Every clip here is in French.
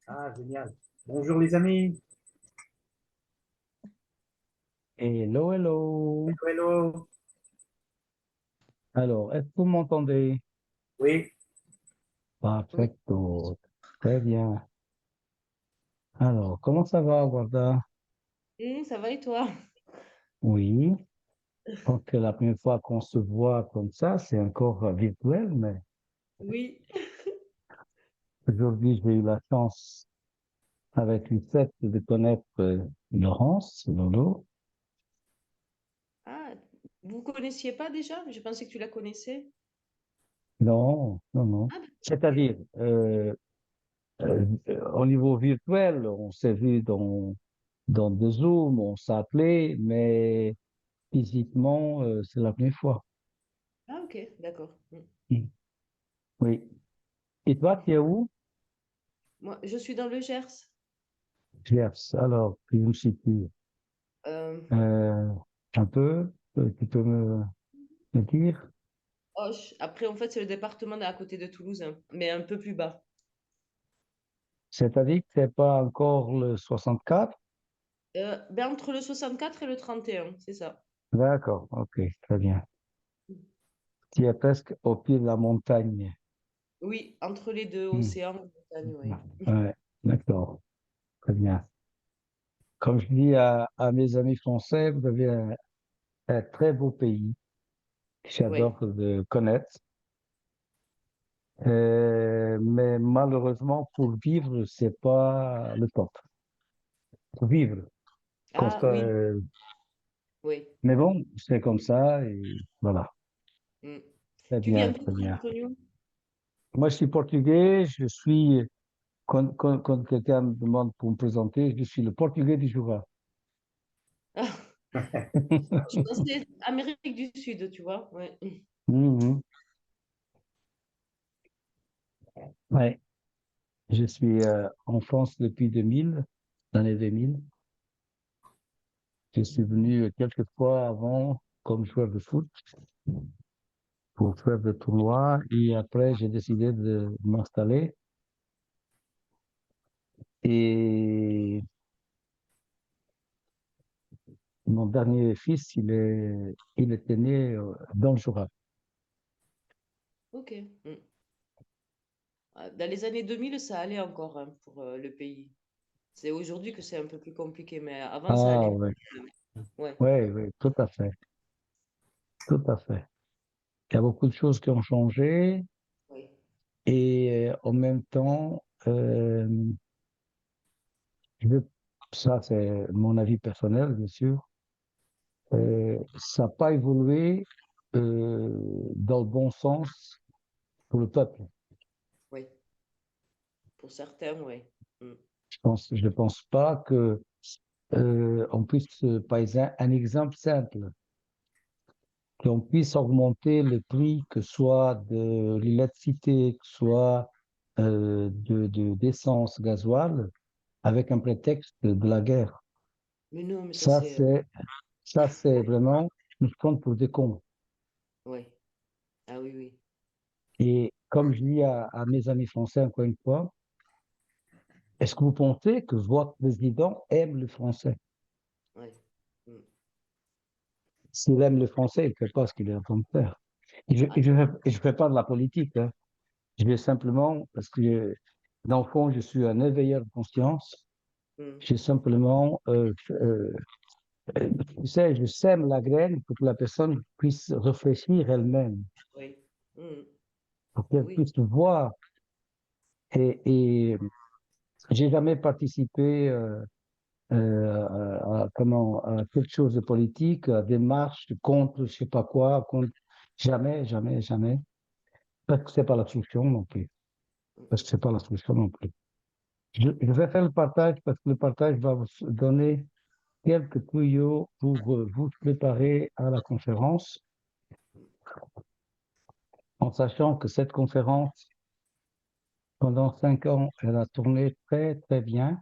Ah, génial. Bonjour les amis. Hello, hello. Hello, hello. Alors, est-ce que vous m'entendez? Oui, Oui. Perfecto. Très bien. Alors, comment ça va, Warda? Ça va et toi? Oui. Donc, la première fois qu'on se voit comme ça, c'est encore virtuel, mais Oui. aujourd'hui, j'ai eu la chance, avec Lucette, de connaître Laurence, Lolo. Ah, vous connaissiez pas déjà? Je pensais que tu la connaissais. Non, non, non. Ah, bah, ok. C'est-à-dire, au niveau virtuel, on s'est vu dans des Zooms, on s'appelait, mais physiquement, c'est la première fois. Ah, ok, d'accord. Mm. Oui. Et toi, tu es où? Moi, je suis dans le Gers. Gers. Alors, puis où situes? Euh, Euh, un peu, tu peux me dire? Auch. Après, en fait, c'est le département à côté de Toulouse, hein, mais un peu plus bas. C'est-à-dire que c'est pas encore le 64? Ben, entre le 64 et le 31, c'est ça. D'accord, ok, très bien. Tu es presque au pied de la montagne. Oui, entre les deux, Hmm. océan et montagne, oui. Ouais, d'accord, très bien. Comme je dis à mes amis français, vous avez un très beau pays que Oui. j'adore de connaître. Mais malheureusement, pour vivre, c'est pas le top. Pour vivre, Ah, oui, oui. mais bon, c'est comme ça et voilà. Mm. Très Tu viens bien, d'où, très bien. Antonio? Moi, je suis portugais. Je suis, quand quelqu'un me demande pour me présenter, je suis le portugais du Jura. Ah, je pensais Amérique du Sud, tu vois. Ouais. Mhm. Ouais. Je suis en France depuis 2000, l'année 2000. Je suis venu quelques fois avant comme joueur de foot pour faire des tournois et après, j'ai décidé de m'installer. Et mon dernier fils, il était né dans le Jura. Ok. Mm. Dans les années 2000, ça allait encore, hein, pour le pays. C'est aujourd'hui que c'est un peu plus compliqué, mais avant, ça Ah allait. ouais, Ouais. ouais, ouais, tout à fait, tout à fait. Il y a beaucoup de choses qui ont changé Oui. et en même temps, je veux- ça c'est mon avis personnel, bien sûr, ça n'a pas évolué euh, dans le bon sens pour le peuple. Oui. Pour certains, oui. Mm. Je ne pense pas que on puisse, par exemple, un exemple simple, qu'on puisse augmenter le prix, que ce soit de l'électricité, que ce soit d'essence, gasoil, avec un prétexte de la guerre. Mais non, mais ça, Ça, c'est. c'est, ça, c'est vraiment une compte pour des cons. Oui. Ah oui, oui. Et comme je dis à mes amis français, encore une fois, est-ce que vous pensez que votre président aime le français? Oui. Mm. S'il aime le français, il ne fait pas ce qu'il est en train de faire. Ah non. Et je fais pas de la politique, hein. Je vais simplement, parce que dans le fond, je suis un éveilleur de conscience. Mm. J'ai simplement, tu sais, je sème la graine pour que la personne puisse réfléchir elle-même, Oui. Mm. pour qu'elle Oui. puisse voir. Et j'ai jamais participé à quelque chose de politique, à des marches contre je sais pas quoi, contre jamais, jamais, jamais. Parce que c'est pas la solution non plus. Mm, Parce mm. que c'est pas la solution non plus. Je vais faire le partage parce que le partage va vous donner quelques tuyaux pour vous préparer à la conférence, en sachant que cette conférence, pendant 5 ans, elle a tourné très, très bien,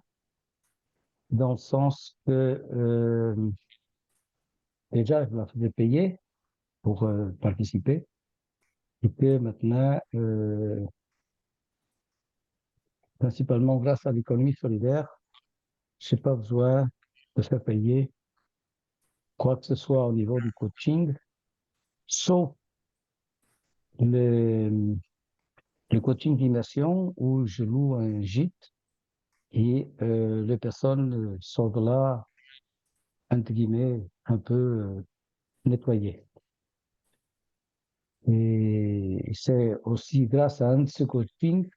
dans le sens que déjà, je la faisais payer pour participer, et que maintenant, principalement grâce à l'économie solidaire. Je n'ai pas besoin de faire payer quoi que ce soit au niveau du coaching, sauf le, le coaching d'immersion où je loue un gîte et les personnes sont là, entre guillemets, un peu nettoyées. Et c'est aussi grâce à un de ce coaching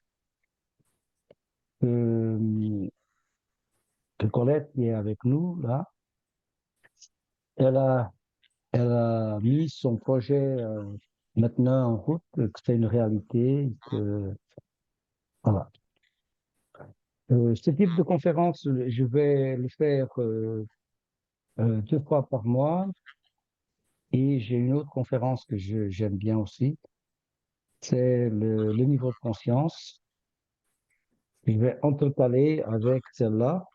que, que Colette, qui est avec nous là, elle a, elle a mis son projet maintenant en route, que c'est une réalité, que voilà. Ce type de conférence, je vais le faire 2 fois par mois et j'ai une autre conférence que j'aime bien aussi, c'est le niveau de conscience. Je vais intercaler avec celle-là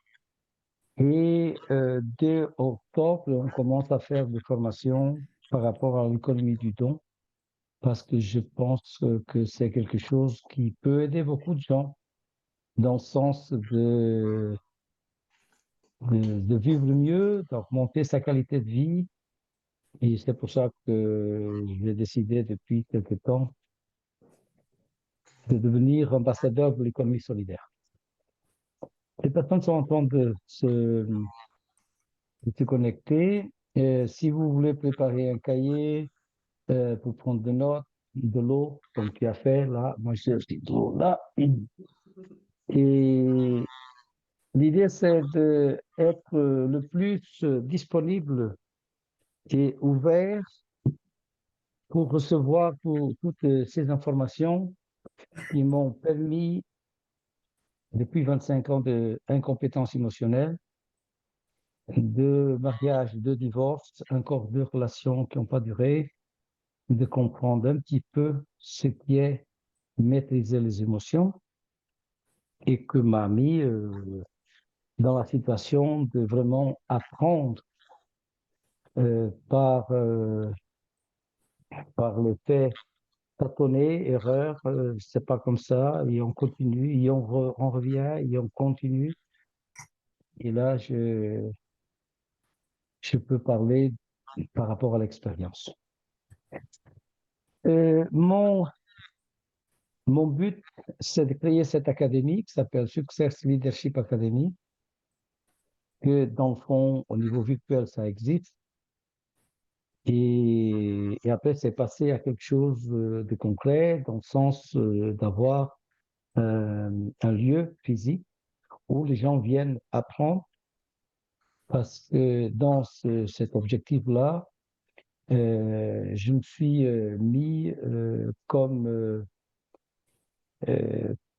et dès octobre, on commence à faire des formations par rapport à l'économie du don parce que je pense que c'est quelque chose qui peut aider beaucoup de gens dans le sens de vivre mieux, d'augmenter sa qualité de vie. Et c'est pour ça que j'ai décidé depuis quelque temps de devenir ambassadeur de l'économie solidaire. Les personnes sont en train de se connecter. Si vous voulez préparer un cahier pour prendre des notes, de l'eau, comme tu as fait là, moi j'ai aussi de l'eau là. Et l'idée, c'est d'être le plus disponible et ouvert pour recevoir toutes ces informations qui m'ont permis, depuis 25 ans d'incompétence émotionnelle, de mariage, de divorce, encore 2 relations qui n'ont pas duré, de comprendre un petit peu ce qui est maîtriser les émotions et que m'a mis dans la situation de vraiment apprendre par le fait tâtonner, erreur, c'est pas comme ça, et on continue, et on revient, et on continue. Et là, je peux parler par rapport à l'expérience. Mon but, c'est de créer cette académie qui s'appelle Success Leadership Academy, que dans le fond, au niveau virtuel, ça existe. Et après, c'est passé à quelque chose de concret, dans le sens d'avoir un lieu physique où les gens viennent apprendre, parce que dans cet objectif-là, je me suis mis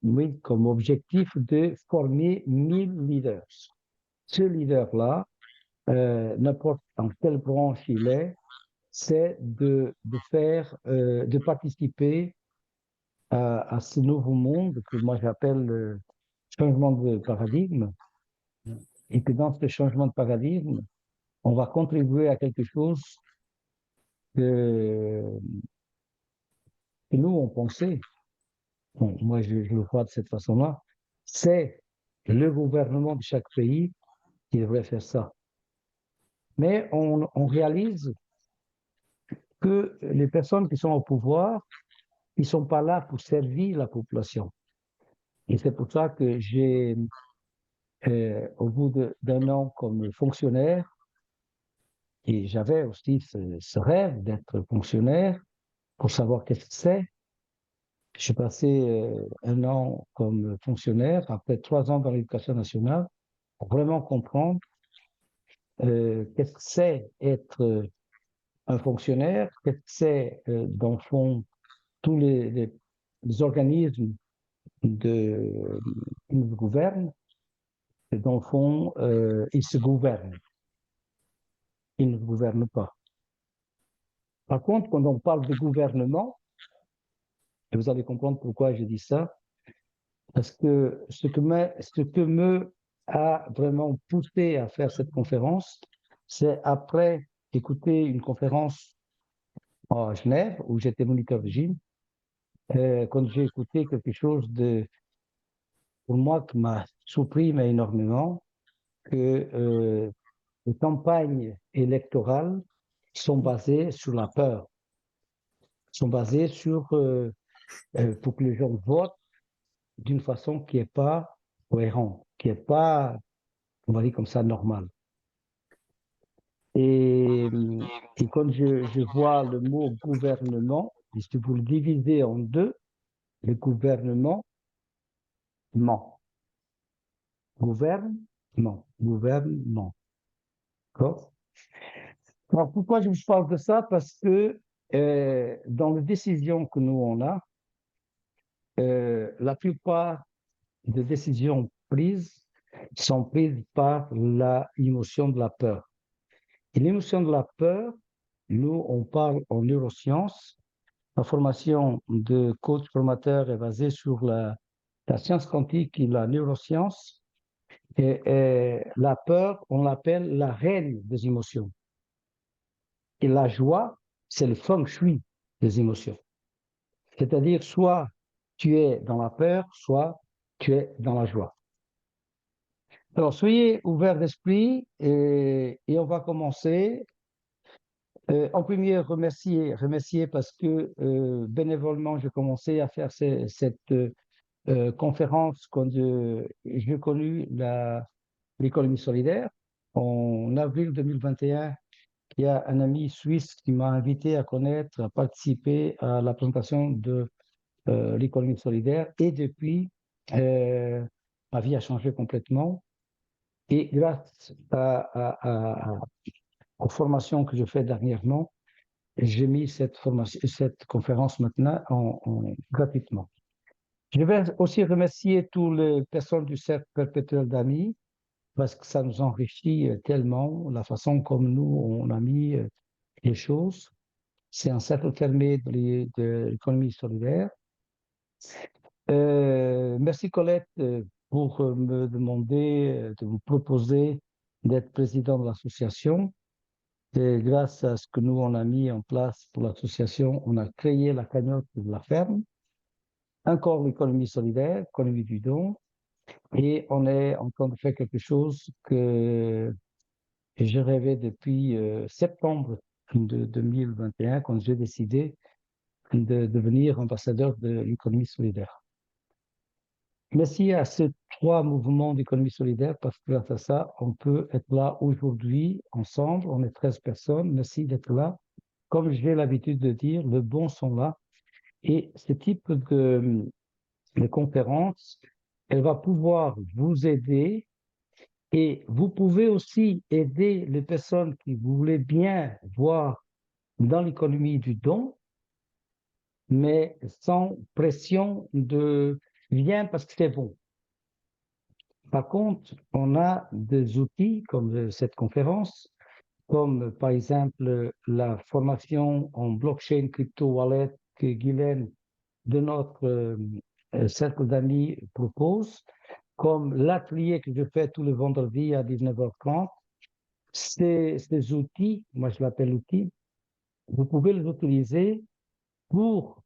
oui, comme objectif de former 1000 leaders. Ce leader-là, n'importe en quelle branche il est, c'est de participer à ce nouveau monde que moi j'appelle le changement de paradigme, et que dans ce changement de paradigme, on va contribuer à quelque chose que, que nous, on pensait. Bon, moi, je le vois de cette façon-là. C'est le gouvernement de chaque pays qui devrait faire ça. Mais on réalise que les personnes qui sont au pouvoir, ils ne sont pas là pour servir la population. Et c'est pour ça que j'ai, au bout d'un an comme fonctionnaire, et j'avais aussi ce rêve d'être fonctionnaire pour savoir qu'est-ce que c'est. J'ai passé 1 an comme fonctionnaire, après 3 ans dans l'éducation nationale, pour vraiment comprendre qu'est-ce que c'est être un fonctionnaire, qu'est-ce que c'est, dans le fond, tous les organismes qui nous gouvernent, et dans le fond, ils se gouvernent, ils ne gouvernent pas. Par contre, quand on parle de gouvernement, et vous allez comprendre pourquoi je dis ça, parce que ce que me a vraiment poussé à faire cette conférence, c'est après écouter une conférence à Genève, où j'étais moniteur de gym, quand j'ai écouté quelque chose pour moi qui m'a surpris mais énormément que les campagnes électorales sont basées sur la peur, sont basées sur pour que les gens votent d'une façon qui n'est pas cohérente, qui n'est pas, on va dire comme ça, normale. Et, et quand je vois le mot gouvernement, et si vous le divisez en deux, le gouvernement ment. Gouverne, non. Gouvernement. D'accord? Alors, pourquoi je vous parle de ça? Parce que dans les décisions que nous, on a, la plupart des décisions prises sont prises par l'émotion de la peur. Et l'émotion de la peur, nous, on parle en neurosciences. Ma formation de coach formateur est basée sur la science quantique et la neuroscience. Et la peur, on l'appelle la reine des émotions. Et la joie, c'est le feng shui des émotions. C'est-à-dire, soit tu es dans la peur, soit tu es dans la joie. Alors, soyez ouverts d'esprit et on va commencer. En premier, remercier parce que bénévolement, j'ai commencé à faire cette conférence quand j'ai connu l'économie solidaire en avril 2021. Il y a un ami suisse qui m'a invité à connaître, à participer à la présentation de l'économie solidaire. Et depuis, ma vie a changé complètement. Et grâce aux formations que je fais dernièrement, j'ai mis cette conférence maintenant gratuitement. Je vais aussi remercier toutes les personnes du Cercle perpétuel d'amis parce que ça nous enrichit tellement la façon comme nous, on a mis les choses. C'est un cercle fermé de l'économie solidaire. Merci Colette pour me demander, de vous proposer d'être président de l'association. Et grâce à ce que nous, on a mis en place pour l'association, on a créé la cagnotte de la ferme, encore l'économie solidaire, l'économie du don, et on est en train de faire quelque chose que j'ai rêvé depuis septembre de 2021, quand j'ai décidé de devenir ambassadeur de l'économie solidaire. Merci à ces trois mouvements d'économie solidaire, parce que grâce à ça, on peut être là aujourd'hui ensemble. On est 13 personnes. Merci d'être là. Comme j'ai l'habitude de dire, le bons sont là. Et ce type de conférence, elle va pouvoir vous aider. Et vous pouvez aussi aider les personnes qui vous voulez bien voir dans l'économie du don, mais sans pression de viens parce que c'est bon. Par contre, on a des outils comme cette conférence, comme par exemple la formation en blockchain crypto wallet que Guylaine de notre cercle d'amis propose, comme l'atelier que je fais tous les vendredis à 19h30. Ces outils, moi je l'appelle outils, vous pouvez les utiliser pour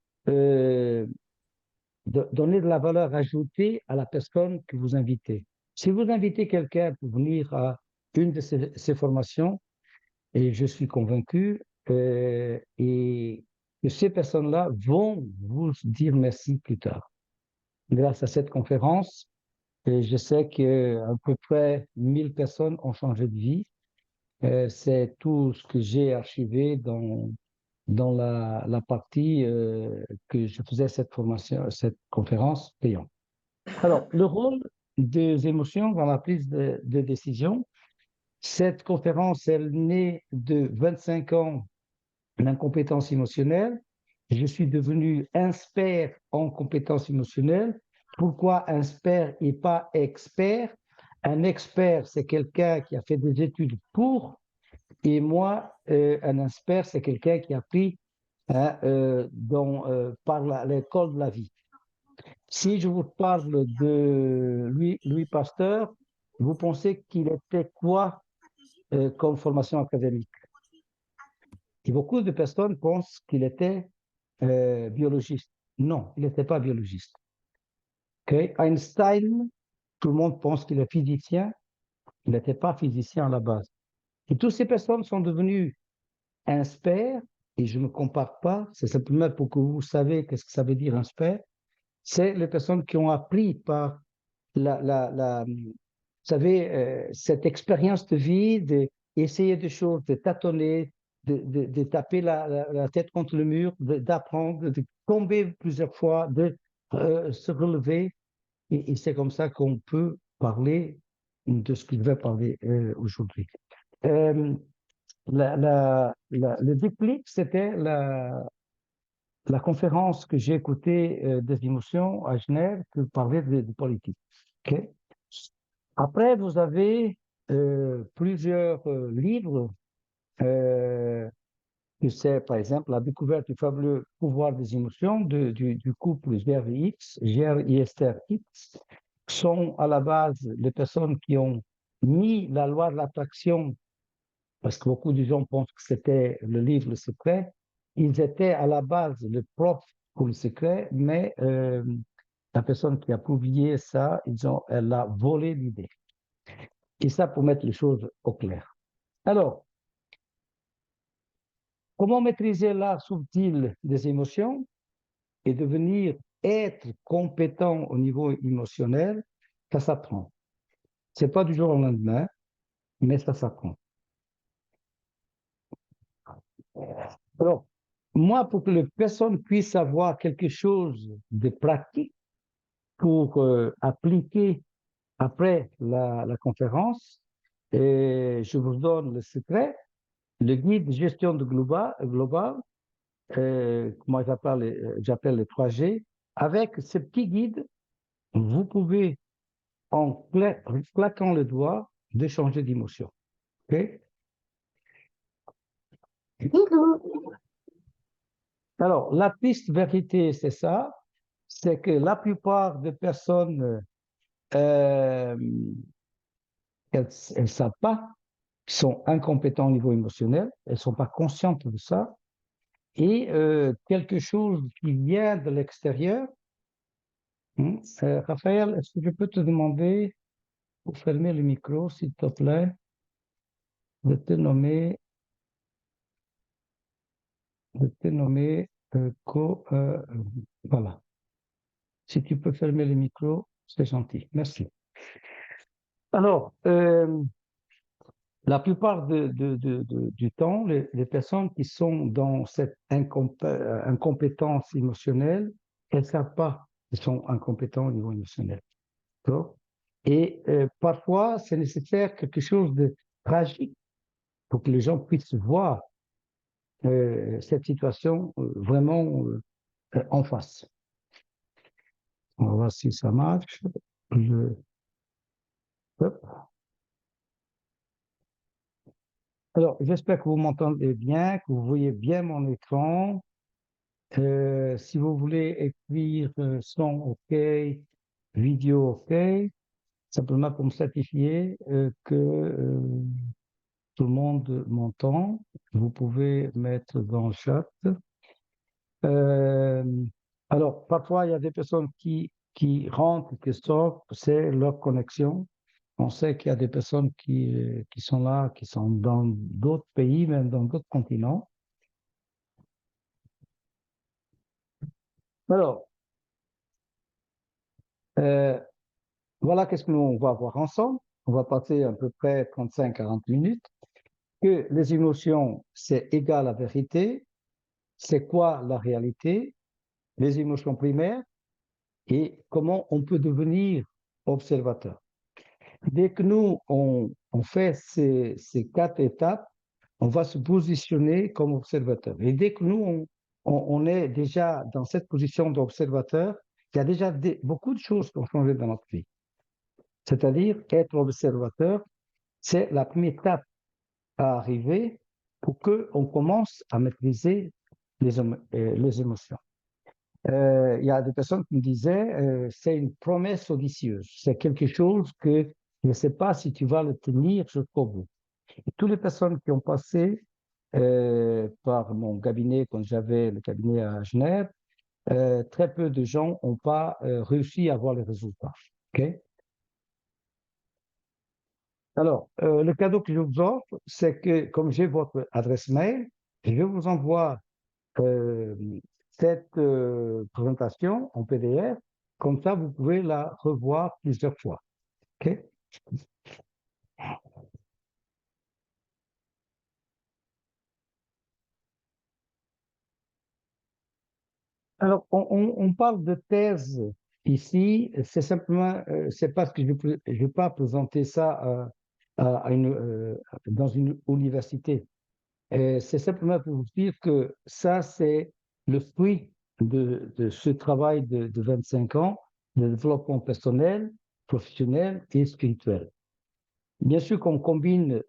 donner de la valeur ajoutée à la personne que vous invitez. Si vous invitez quelqu'un pour venir à une de ces formations, et je suis convaincu, et que ces personnes-là vont vous dire merci plus tard. Grâce à cette conférence, et je sais qu'à peu près 1000 personnes ont changé de vie. C'est tout ce que j'ai archivé dans la partie que je faisais cette formation, cette conférence payante. Alors, le rôle des émotions dans la prise de décision. Cette conférence, elle naît de 25 ans d'incompétence émotionnelle. Je suis devenu expert en compétences émotionnelles. Pourquoi expert et pas expert? Un expert, c'est quelqu'un qui a fait des études pour, et moi, un expert, c'est quelqu'un qui a appris par l'école de la vie. Si je vous parle de Louis Pasteur, vous pensez qu'il était quoi comme formation académique? Et beaucoup de personnes pensent qu'il était biologiste. Non, il n'était pas biologiste. Ok. Einstein, tout le monde pense qu'il est physicien. Il n'était pas physicien à la base. Et toutes ces personnes sont devenues experts, et je ne me compare pas, c'est simplement pour que vous sachiez qu'est-ce que ça veut dire expert. C'est les personnes qui ont appris par vous savez, cette expérience de vie, d'essayer des choses, de tâtonner, de taper la tête contre le mur, d'apprendre, de tomber plusieurs fois, de se relever. Et c'est comme ça qu'on peut parler de ce que je vais parler aujourd'hui. Le déclic, c'était la conférence que j'ai écoutée des émotions à Genève qui parlait de politique. Okay? Après, vous avez plusieurs livres que c'est, par exemple, la découverte du fabuleux pouvoir des émotions du couple Jerry et Esther Hicks, sont à la base les personnes qui ont mis la loi de l'attraction, parce que beaucoup de gens pensent que c'était le livre Le Secret. Ils étaient à la base le prof pour Le Secret, mais la personne qui a publié ça, elle a volé l'idée. Et ça, pour mettre les choses au clair. Alors, comment maîtriser l'art subtil des émotions et devenir être compétent au niveau émotionnel? Ça s'apprend. Ce n'est pas du jour au lendemain, mais ça s'apprend. Alors, moi, pour que les personnes puissent avoir quelque chose de pratique pour appliquer après la conférence, et je vous donne le secret, le guide de gestion de global, moi j'appelle les 3G. Avec ce petit guide, vous pouvez, en claquant le doigt, de changer d'émotion. Okay? Alors, la piste vérité, c'est ça, c'est que la plupart des personnes, elles ne savent pas, sont incompétentes au niveau émotionnel, elles ne sont pas conscientes de ça, et quelque chose qui vient de l'extérieur. Raphaël, est-ce que je peux te demander, pour fermer le micro, s'il te plaît, de te nommer, voilà. Si tu peux fermer le micro, c'est gentil. Merci. Alors, la plupart du temps, les personnes qui sont dans cette incompétence émotionnelle, elles ne savent pas qu'elles sont incompétentes au niveau émotionnel. Et parfois, c'est nécessaire quelque chose de tragique pour que les gens puissent voir cette situation vraiment en face. On va voir si ça marche. Hop. Alors, j'espère que vous m'entendez bien, que vous voyez bien mon écran. Si vous voulez écrire son OK, vidéo OK, simplement pour me certifier que tout le monde m'entend, vous pouvez mettre dans le chat. Alors, parfois, il y a des personnes qui rentrent, qui sortent, c'est leur connexion. On sait qu'il y a des personnes qui sont là, qui sont dans d'autres pays, même dans d'autres continents. Alors, voilà qu'est-ce que l'on va voir ensemble. On va passer à peu près 35-40 minutes. Que les émotions, c'est égal à vérité. C'est quoi la réalité? Les émotions primaires et comment on peut devenir observateur. Dès que nous, on fait ces 4 étapes, on va se positionner comme observateur. Et dès que nous, on est déjà dans cette position d'observateur, il y a déjà beaucoup de choses qui ont changé dans notre vie. C'est-à-dire, être observateur, c'est la première étape à arriver pour qu'on commence à maîtriser les émotions. Il y a des personnes qui me disaient, c'est une promesse audacieuse, c'est quelque chose que je ne sais pas si tu vas le tenir jusqu'au bout. Et toutes les personnes qui ont passé par mon cabinet, quand j'avais le cabinet à Genève, très peu de gens n'ont pas réussi à avoir les résultats. OK? Alors, le cadeau que je vous offre, c'est que comme j'ai votre adresse mail, je vous envoie euh, cette présentation en PDF. Comme ça, vous pouvez la revoir plusieurs fois. OK? Alors, on parle de thèse ici. C'est simplement, c'est parce que je ne vais pas présenter ça dans une université. C'est simplement pour vous dire que ça, c'est le fruit de ce travail de 25 ans de développement personnel, professionnel et spirituel. Bien sûr qu'on combine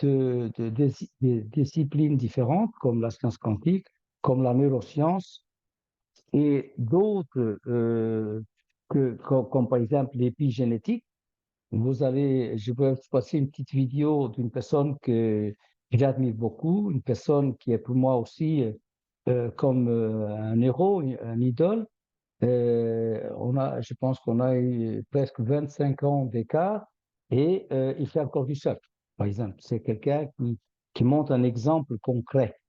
des disciplines différentes comme la science quantique, comme la neuroscience et d'autres comme par exemple l'épigénétique. Je vais vous passer une petite vidéo d'une personne que j'admire beaucoup, une personne qui est pour moi aussi comme un héros, un idole. Je pense qu'on a eu presque 25 ans d'écart et il fait encore du surf, par exemple. C'est quelqu'un qui montre un exemple concret.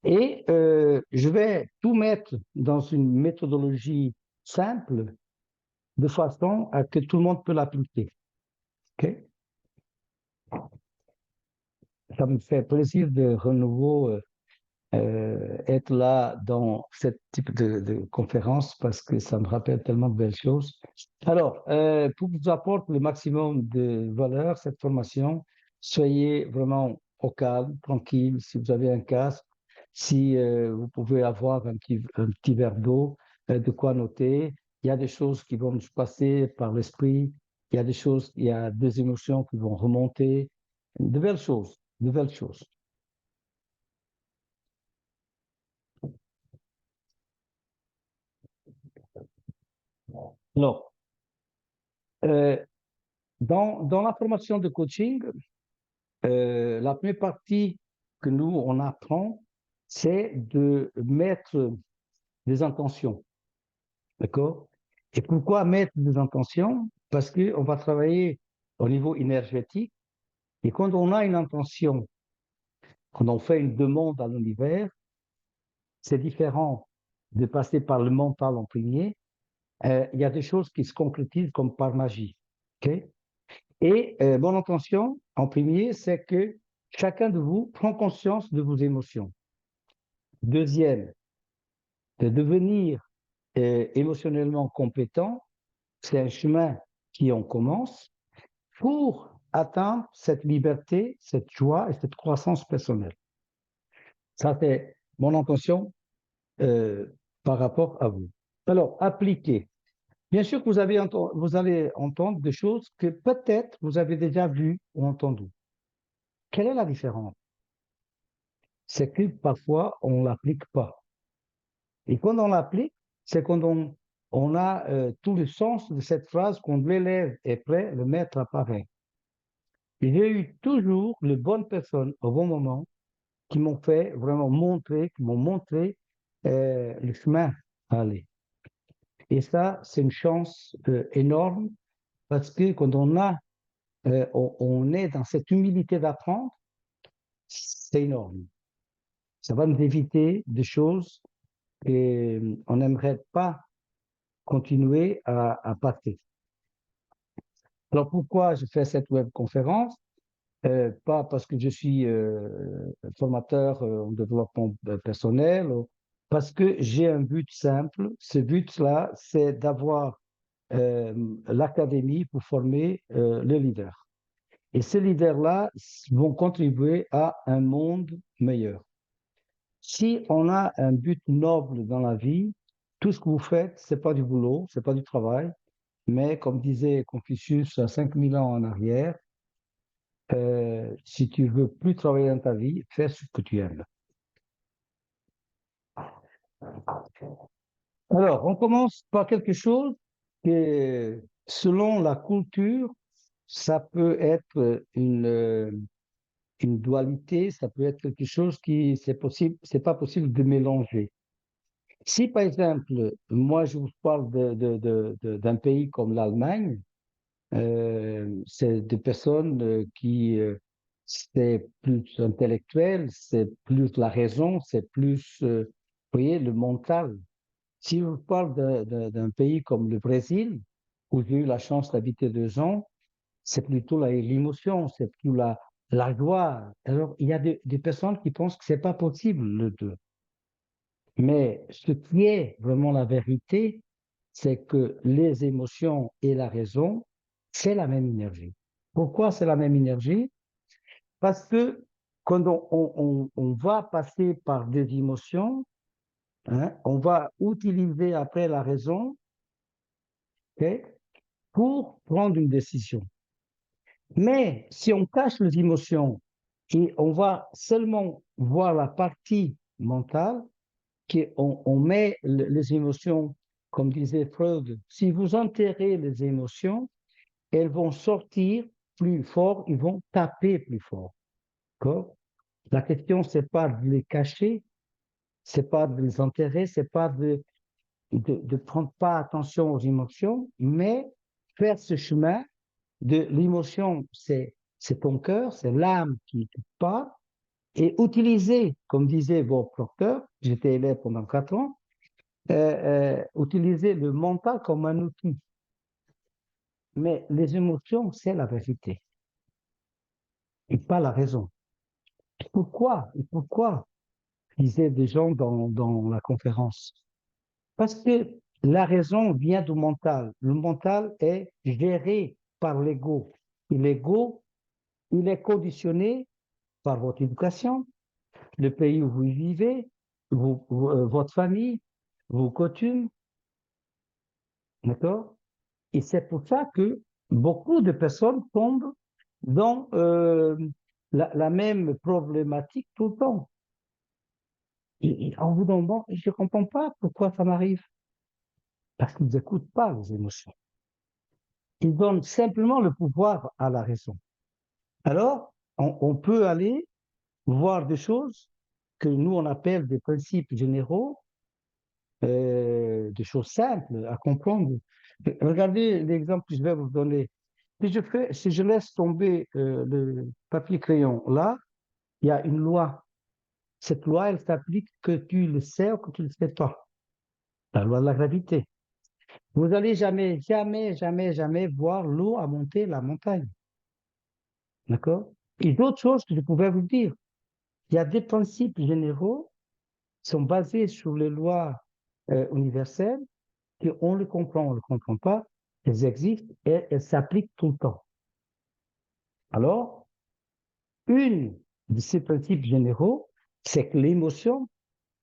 Et je vais tout mettre dans une méthodologie simple de façon à que tout le monde peut l'appliquer. OK? Ça me fait plaisir de renouveau être là dans ce type de conférence parce que ça me rappelle tellement de belles choses. Alors, pour vous apporter le maximum de valeur, cette formation, soyez vraiment au calme, tranquille. Si vous avez un casque, si vous pouvez avoir un petit verre d'eau, de quoi noter. Il y a des choses qui vont nous passer par l'esprit. Il y a des émotions qui vont remonter. De belles choses, de belles choses. Alors, euh, dans la formation de coaching, la première partie que nous, on apprend, c'est de mettre des intentions. D'accord? Et pourquoi mettre des intentions? Parce qu'on va travailler au niveau énergétique. Et quand on a une intention, quand on fait une demande à l'univers, c'est différent de passer par le mental en premier. Il y a des choses qui se concrétisent comme par magie. OK? Et mon intention, en premier, c'est que chacun de vous prend conscience de vos émotions. Deuxième, de devenir émotionnellement compétent, c'est un chemin qui on commence pour atteindre cette liberté, cette joie et cette croissance personnelle. Ça, c'est mon intention par rapport à vous. Alors, appliquer. Bien sûr que vous allez entendre des choses que peut-être vous avez déjà vues ou entendues. Quelle est la différence? C'est que parfois, on ne l'applique pas. Et quand on l'applique, c'est quand on a tout le sens de cette phrase qu'on l'élève est prêt à le mettre à pareil. J'ai eu toujours les bonnes personnes au bon moment qui m'ont fait vraiment montrer, qui m'ont montré le chemin à aller. Et ça, c'est une chance énorme parce que quand on est dans cette humilité d'apprendre, c'est énorme. Ça va nous éviter des choses qu'on n'aimerait pas continuer à passer. Alors pourquoi je fais cette webconférence? Pas parce que je suis formateur en développement personnel, parce que j'ai un but simple. Ce but-là, c'est d'avoir l'académie pour former les leaders. Et ces leaders-là vont contribuer à un monde meilleur. Si on a un but noble dans la vie, tout ce que vous faites, c'est pas du boulot, c'est pas du travail, mais comme disait Confucius à 5000 ans en arrière, si tu veux plus travailler dans ta vie, fais ce que tu aimes. Alors, on commence par quelque chose que, selon la culture, ça peut être une dualité, ça peut être quelque chose qui, c'est possible, c'est pas possible de mélanger. Si, par exemple, moi, je vous parle d'un pays comme l'Allemagne, c'est des personnes qui, c'est plus intellectuel, c'est plus la raison, c'est plus, vous voyez, le mental. Si je vous parle d'un pays comme le Brésil, où j'ai eu la chance d'habiter 2 ans, c'est plutôt l'émotion, c'est plutôt la joie. Alors, il y a des personnes qui pensent que c'est pas possible, le deux. Mais ce qui est vraiment la vérité, c'est que les émotions et la raison, c'est la même énergie. Pourquoi c'est la même énergie? Parce que quand on va passer par des émotions, hein, on va utiliser après la raison, ok, pour prendre une décision. Mais si on cache les émotions et on va seulement voir la partie mentale, on met les émotions, comme disait Freud, si vous enterrez les émotions, elles vont sortir plus fort, ils vont taper plus fort. D'accord? La question, c'est pas de les cacher, c'est pas de les enterrer, c'est pas de prendre pas attention aux émotions, mais faire ce chemin de l'émotion, c'est ton cœur, c'est l'âme qui part, et utiliser, comme disait Bob Proctor, j'étais élève pendant 4 ans, utiliser le mental comme un outil. Mais les émotions, c'est la vérité et pas la raison. Pourquoi? Et pourquoi? Disaient des gens dans la conférence. Parce que la raison vient du mental. Le mental est géré par l'ego. Et l'ego, il est conditionné par votre éducation, le pays où vous vivez, votre famille, vos coutumes. D'accord? Et c'est pour ça que beaucoup de personnes tombent dans la même problématique tout le temps. Et en vous demandant, je ne comprends pas pourquoi ça m'arrive. Parce qu'ils n'écoutent pas les émotions. Ils donnent simplement le pouvoir à la raison. Alors, on peut aller voir des choses que nous, on appelle des principes généraux, des choses simples à comprendre. Regardez l'exemple que je vais vous donner. Si je laisse tomber le papier crayon là, il y a une loi. Cette loi, elle s'applique que tu le sais ou que tu ne le sais pas. La loi de la gravité. Vous n'allez jamais, jamais, jamais, jamais voir l'eau à monter la montagne. D'accord? Et d'autres choses que je pouvais vous dire. Il y a des principes généraux qui sont basés sur les lois universelles, qu'on le comprend, on ne le comprend pas, elles existent et elles s'appliquent tout le temps. Alors, une de ces principes généraux, c'est que l'émotion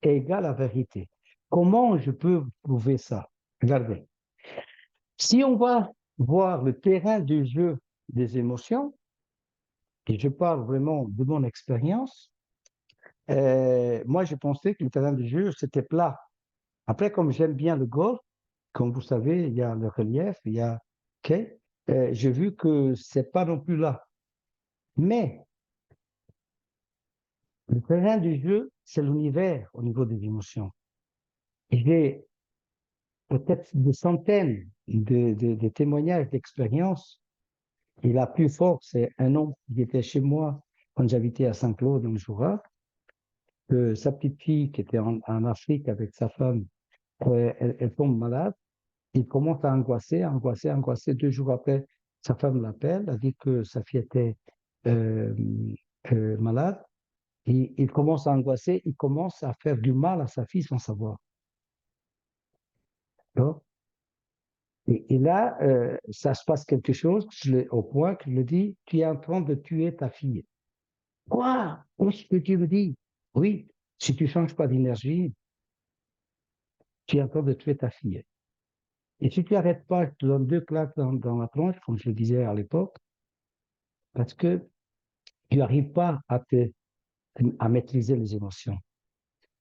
est égale à la vérité. Comment je peux prouver ça? Regardez. Si on va voir le terrain du jeu des émotions, et je parle vraiment de mon expérience, moi je pensais que le terrain du jeu, c'était plat. Après, comme j'aime bien le golf, comme vous savez, il y a le relief, il y a... Okay, j'ai vu que c'est pas non plus là. Mais le terrain du jeu, c'est l'univers au niveau des émotions. J'ai peut-être des centaines de témoignages d'expériences. Et la plus forte, c'est un homme qui était chez moi quand j'habitais à Saint-Claude, dans le Jura, que sa petite fille qui était en Afrique avec sa femme, elle tombe malade. Il commence à angoisser, angoisser, angoisser. 2 jours après, sa femme l'appelle, a dit que sa fille était euh, malade. Et il commence à angoisser, il commence à faire du mal à sa fille sans savoir. Et là, ça se passe quelque chose au point que je le dis, tu es en train de tuer ta fille. Quoi? Qu'est-ce que tu me dis? Oui, si tu ne changes pas d'énergie, tu es en train de tuer ta fille. Et si tu n'arrêtes pas, je te donne 2 claques dans la tronche, comme je le disais à l'époque, parce que tu n'arrives pas à maîtriser les émotions.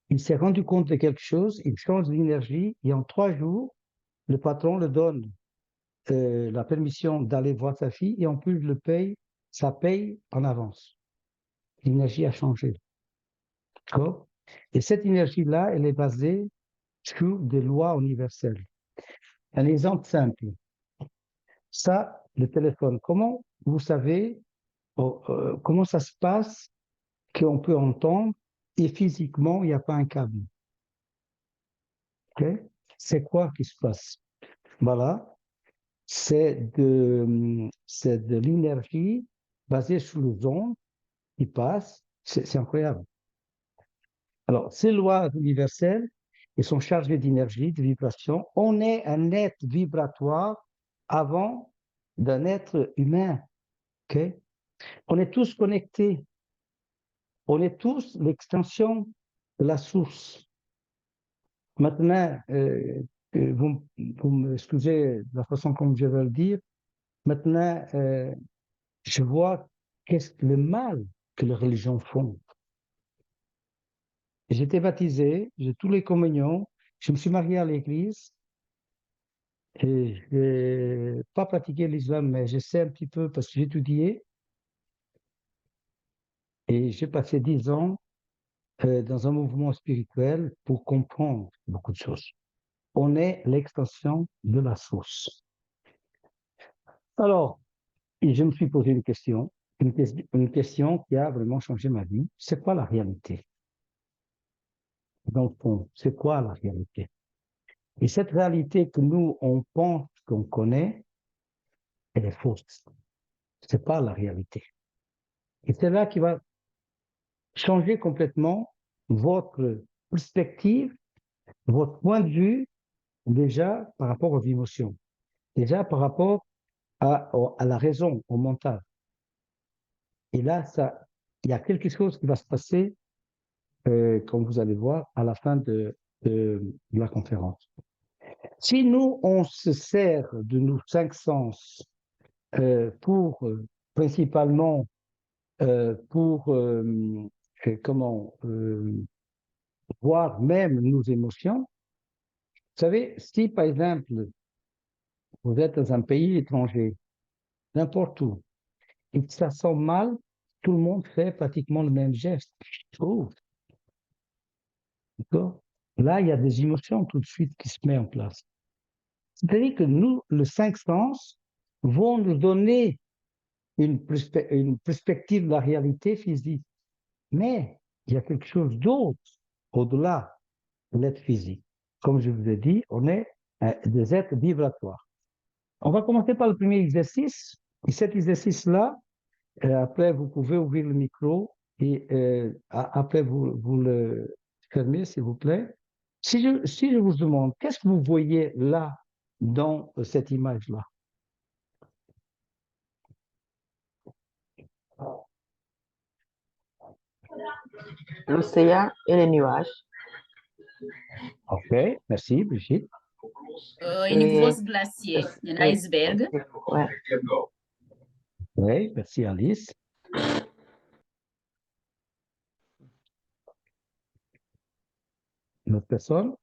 Il s'est rendu compte de quelque chose, il change d'énergie, et en 3 jours, le patron le donne la permission d'aller voir sa fille, et en plus le paye, ça paye en avance. L'énergie a changé. D'accord? Et cette énergie-là, elle est basée sur des lois universelles. Un exemple simple. Ça, le téléphone, comment vous savez, comment ça se passe qu'on peut entendre et physiquement, il n'y a pas un câble? Okay? C'est quoi qui se passe? Voilà, c'est de l'énergie basée sur les ondes qui passent. C'est incroyable. Alors, ces lois universelles, elles sont chargées d'énergie, de vibration. On est un être vibratoire avant d'un être humain. Okay? On est tous connectés. On est tous l'extension de la source. Maintenant, vous m'excusez de la façon comme je veux le dire. Maintenant, je vois qu'est-ce que le mal que les religions font. J'étais baptisé, j'ai tous les communions, je me suis marié à l'église et je n'ai pas pratiqué l'islam, mais je sais un petit peu parce que j'ai étudié et j'ai passé 10 ans dans un mouvement spirituel pour comprendre beaucoup de choses. On est l'extension de la source. Alors, et je me suis posé une question qui a vraiment changé ma vie. C'est quoi la réalité? Dans le fond, c'est quoi la réalité? Et cette réalité que nous, on pense qu'on connaît, elle est fausse. C'est pas la réalité. Et c'est là qui va changer complètement votre perspective, votre point de vue, déjà par rapport aux émotions, déjà par rapport à la raison, au mental. Et là, il y a quelque chose qui va se passer, comme vous allez voir, à la fin de la conférence. Si nous, on se sert de nos 5 sens pour principalement pour voir même nos émotions. Vous savez, si par exemple vous êtes dans un pays étranger, n'importe où, et que ça sent mal, tout le monde fait pratiquement le même geste. Oh, d'accord? Là, il y a des émotions tout de suite qui se mettent en place. C'est-à-dire que nous, les 5 sens vont nous donner une perspective de la réalité physique. Mais il y a quelque chose d'autre au-delà de l'être physique. Comme je vous ai dit, on est des êtres vibratoires. On va commencer par le premier exercice. Et cet exercice-là, après, vous pouvez ouvrir le micro et après, vous le fermez, s'il vous plaît. Si je vous demande, qu'est-ce que vous voyez là, dans cette image-là? L'océan et les nuages. OK, merci, Brigitte. Une Et- grosse glacier, un iceberg. Ouais. Oui, merci, Alice. Une autre personne?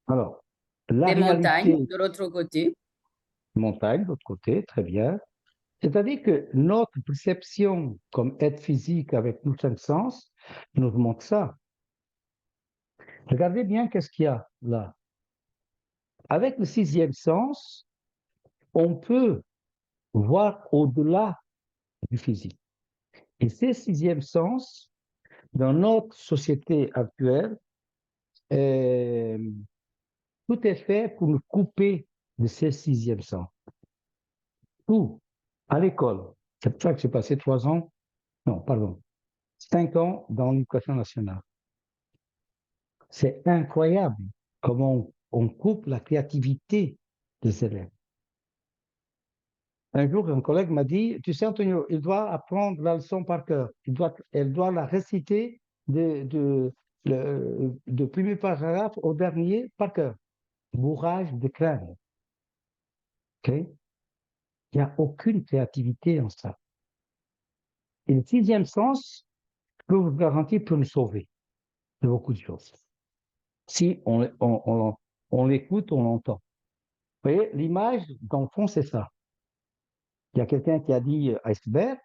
Alors, la Des réalité, montagnes de l'autre côté. montagne, de l'autre côté, très bien. C'est-à-dire que notre perception comme être physique avec nos 5 sens nous montre ça. Regardez bien qu'est-ce qu'il y a là. Avec le 6e sens, on peut voir au-delà du physique. Et ces 6e sens, dans notre société actuelle, tout est fait pour nous couper de ces 6e sens. Tout. À l'école. C'est pour ça que j'ai passé 3 ans, non, pardon, 5 ans dans l'éducation nationale. C'est incroyable comment on coupe la créativité des élèves. Un jour, un collègue m'a dit, tu sais, Antonio, il doit apprendre la leçon par cœur. Elle doit la réciter de premier paragraphe au dernier par cœur. Bourrage de crâne. Okay? Il n'y a aucune créativité en ça. Et le 6e sens, je peux vous garantir, peut nous sauver de beaucoup de choses. Si on l'écoute, on l'entend. Vous voyez, l'image, dans le fond, c'est ça. Il y a quelqu'un qui a dit iceberg,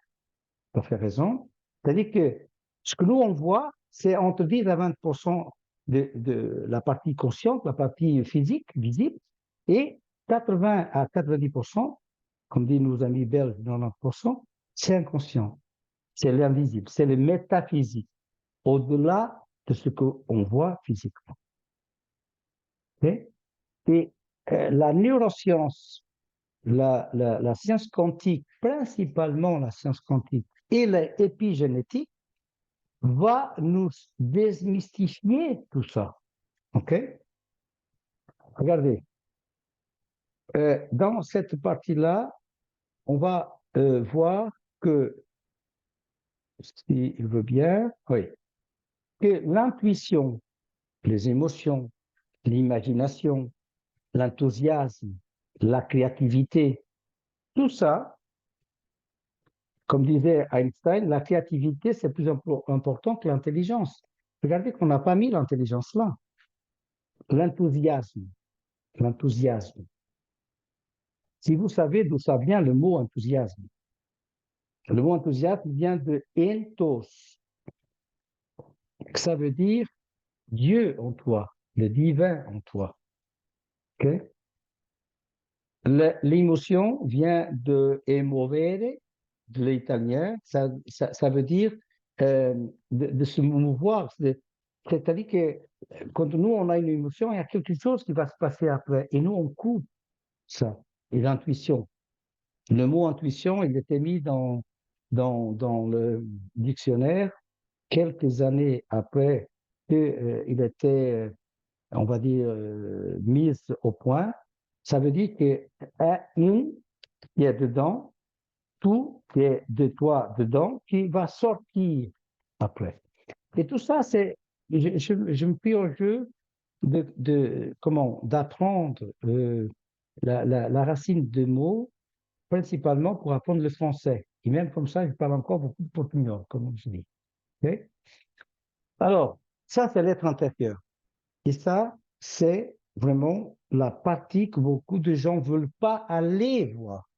il a fait raison. C'est-à-dire que Ce que nous, on voit, c'est entre 10 à 20% de la partie consciente, la partie physique, visible, et 80 à 90%, comme disent nos amis belges, 90%, c'est inconscient, c'est l'invisible, c'est le métaphysique, au-delà de ce qu'on voit physiquement. Okay? Et la neuroscience, la science quantique, principalement la science quantique et l'épigénétique, va nous démystifier tout ça. OK? Regardez. Dans cette partie-là, on va voir que, s'il veut bien, oui, que l'intuition, les émotions, l'imagination, l'enthousiasme, la créativité, tout ça, comme disait Einstein, la créativité, c'est plus important que l'intelligence. Regardez qu'on n'a pas mis l'intelligence là. L'enthousiasme, l'enthousiasme. Si vous savez d'où ça vient le mot enthousiasme, le mot enthousiasme vient de enthos. Ça veut dire Dieu en toi, le divin en toi. Okay? L'émotion vient de emovere, de l'italien, ça veut dire de se mouvoir. C'est-à-dire que quand nous, on a une émotion, il y a quelque chose qui va se passer après. Et nous, on coupe ça. Et l'intuition. Le mot intuition, il était mis dans le dictionnaire quelques années après qu'il était, on va dire, mis au point. Ça veut dire que un qui est dedans, tout qui est de toi dedans, qui va sortir après. Et tout ça, c'est, je me prie au jeu d'apprendre la racine de mots, principalement pour apprendre le français. Et même comme ça, je parle encore beaucoup de portugais, comme je dis. Okay? Alors, ça, c'est l'être intérieur. Et ça, c'est vraiment la partie que beaucoup de gens ne veulent pas aller voir.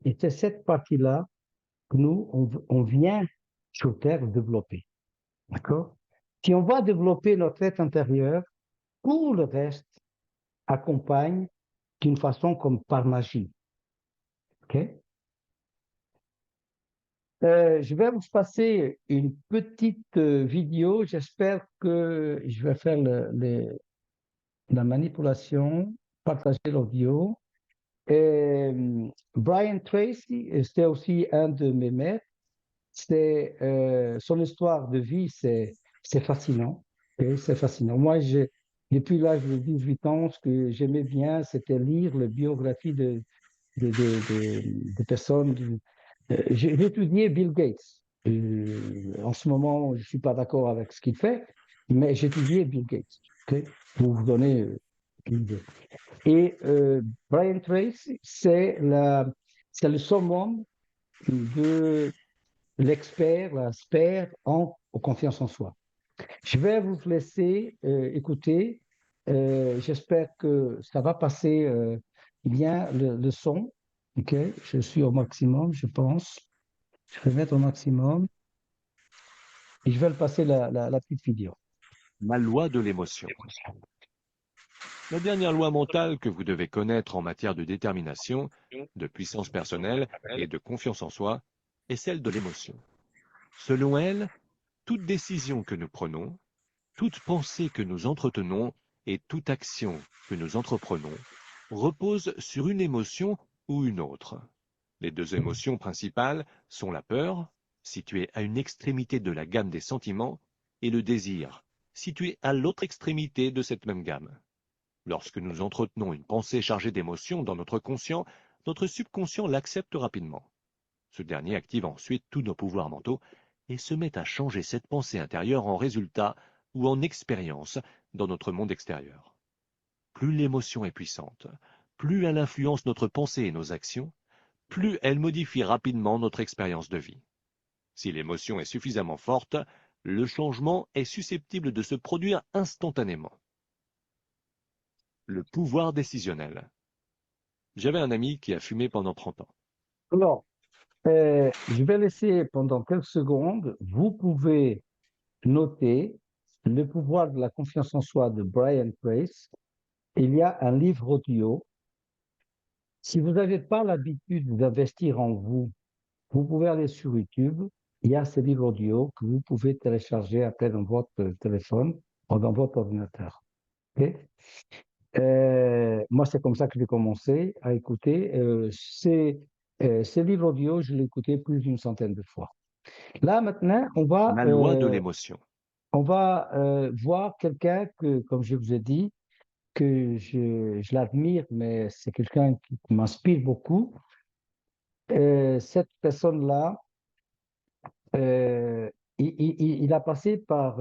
Et c'est cette partie-là que nous, on vient sur Terre développer. D'accord? Si on va développer notre être intérieur, tout le reste accompagne d'une façon comme par magie. OK? Je vais vous passer une petite vidéo. J'espère que je vais faire la manipulation, partager l'audio. Brian Tracy, c'était aussi un de mes maîtres. Son histoire de vie, c'est fascinant. Okay? C'est fascinant. Moi, depuis l'âge de 18 ans, ce que j'aimais bien, c'était lire les biographies de personnes. J'ai étudié Bill Gates. En ce moment, je ne suis pas d'accord avec ce qu'il fait, mais j'ai étudié Bill Gates, okay? Pour vous donner une idée. Et Brian Tracy, c'est le summum de l'expert, l'expert en confiance en soi. Je vais vous laisser écouter. J'espère que ça va passer bien le son. OK? Je suis au maximum, je pense. Je vais mettre au maximum. Et je vais le passer la petite vidéo. Ma loi de l'émotion. La dernière loi mentale que vous devez connaître en matière de détermination, de puissance personnelle et de confiance en soi est celle de l'émotion. Selon elle, toute décision que nous prenons, toute pensée que nous entretenons et toute action que nous entreprenons repose sur une émotion ou une autre. Les deux émotions principales sont la peur, située à une extrémité de la gamme des sentiments, et le désir, situé à l'autre extrémité de cette même gamme. Lorsque nous entretenons une pensée chargée d'émotions dans notre conscient, notre subconscient l'accepte rapidement. Ce dernier active ensuite tous nos pouvoirs mentaux et se met à changer cette pensée intérieure en résultat ou en expérience dans notre monde extérieur. Plus l'émotion est puissante, plus elle influence notre pensée et nos actions, plus elle modifie rapidement notre expérience de vie. Si l'émotion est suffisamment forte, le changement est susceptible de se produire instantanément. Le pouvoir décisionnel. J'avais un ami qui a fumé pendant 30 ans. Alors, Je vais laisser pendant quelques secondes. Vous pouvez noter Le pouvoir de la confiance en soi de Brian Tracy. Il y a un livre audio. Si vous n'avez pas l'habitude d'investir en vous, vous pouvez aller sur YouTube. Il y a ce livre audio que vous pouvez télécharger après dans votre téléphone ou dans votre ordinateur. Okay? Moi, c'est comme ça que j'ai commencé à écouter. Ce livre audio, je l'ai écouté plus d'une centaine de fois. Là, maintenant, La loi de l'émotion. on va voir quelqu'un que, comme je vous ai dit, que je l'admire, mais c'est quelqu'un qui m'inspire beaucoup. Cette personne-là, il a passé par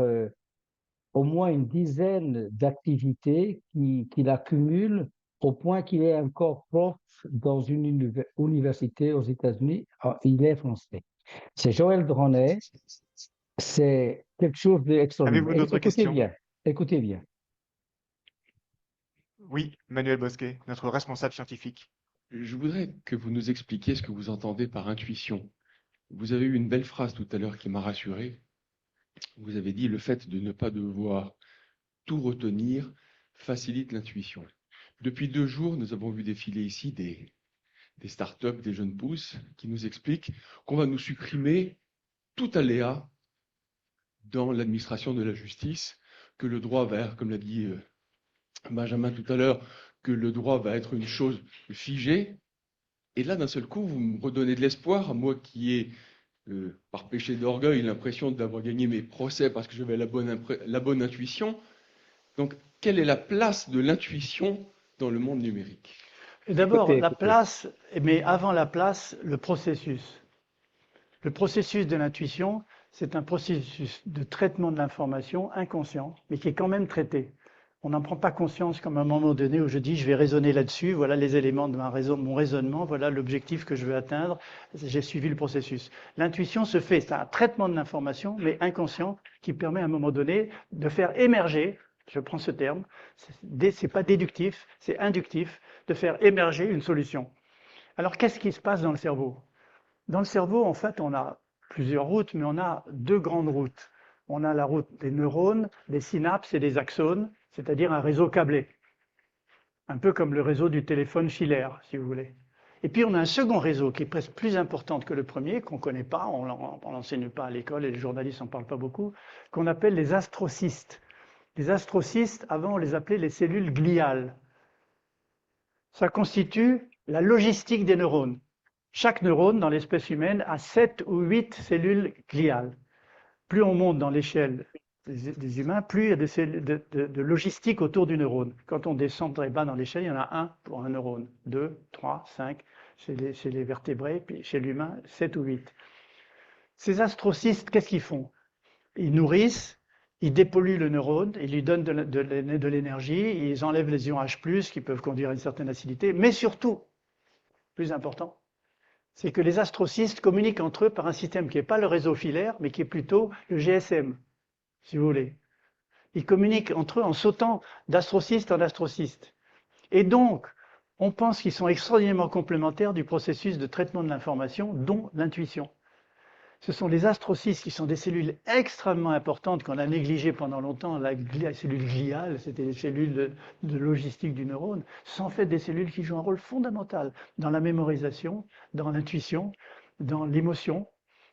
au moins une dizaine d'activités qu'il accumule au point qu'il est encore prof dans une université aux États-Unis. Ah, il est français. C'est Joël Dronet. C'est quelque chose d'extraordinaire. Avez-vous d'autres questions? Écoutez bien. Oui, Manuel Bosquet, notre responsable scientifique. Je voudrais que vous nous expliquiez ce que vous entendez par intuition. Vous avez eu une belle phrase tout à l'heure qui m'a rassuré. Vous avez dit le fait de ne pas devoir tout retenir facilite l'intuition. Depuis 2 jours, nous avons vu défiler ici des startups, des jeunes pousses qui nous expliquent qu'on va nous supprimer tout aléa dans l'administration de la justice, que le droit va être, comme l'a dit Benjamin tout à l'heure, que le droit va être une chose figée. Et là, d'un seul coup, vous me redonnez de l'espoir, moi qui ai, par péché d'orgueil, l'impression d'avoir gagné mes procès parce que j'avais la bonne intuition. Donc, quelle est la place de l'intuition dans le monde numérique? D'abord, la Écoutez. place, mais avant la place, le processus. Le processus de l'intuition, c'est un processus de traitement de l'information inconscient, mais qui est quand même traité. On n'en prend pas conscience comme à un moment donné où je dis je vais raisonner là-dessus, voilà les éléments de mon raisonnement, voilà l'objectif que je veux atteindre, j'ai suivi le processus. L'intuition se fait, c'est un traitement de l'information, mais inconscient, qui permet à un moment donné de faire émerger, je prends ce terme, c'est pas déductif, c'est inductif, de faire émerger une solution. Alors qu'est-ce qui se passe dans le cerveau? Dans le cerveau, en fait, on a plusieurs routes, mais on a 2 grandes routes. On a la route des neurones, des synapses et des axones, c'est-à-dire un réseau câblé. Un peu comme le réseau du téléphone filaire, si vous voulez. Et puis on a un second réseau qui est presque plus important que le premier, qu'on ne connaît pas, on ne l'enseigne pas à l'école et les journalistes n'en parlent pas beaucoup, qu'on appelle les astrocystes. Les astrocystes, avant on les appelait les cellules gliales. Ça constitue la logistique des neurones. Chaque neurone dans l'espèce humaine a 7 ou 8 cellules gliales. Plus on monte dans l'échelle des humains, plus il y a de logistique autour du neurone. Quand on descend très bas dans l'échelle, il y en a 1 pour un neurone, 2, 3, 5 chez les vertébrés, puis chez l'humain, 7 ou 8. Ces astrocystes, qu'est-ce qu'ils font? Ils nourrissent, ils dépolluent le neurone, ils lui donnent de l'énergie, ils enlèvent les ions H+, qui peuvent conduire à une certaine acidité, mais surtout, plus important, c'est que les astrocystes communiquent entre eux par un système qui n'est pas le réseau filaire, mais qui est plutôt le GSM, si vous voulez. Ils communiquent entre eux en sautant d'astrocyste en astrocyste. Et donc, on pense qu'ils sont extraordinairement complémentaires du processus de traitement de l'information, dont l'intuition. Ce sont les astrocystes qui sont des cellules extrêmement importantes qu'on a négligées pendant longtemps. La cellule gliale, c'était les cellules de logistique du neurone. Ce sont en fait des cellules qui jouent un rôle fondamental dans la mémorisation, dans l'intuition, dans l'émotion,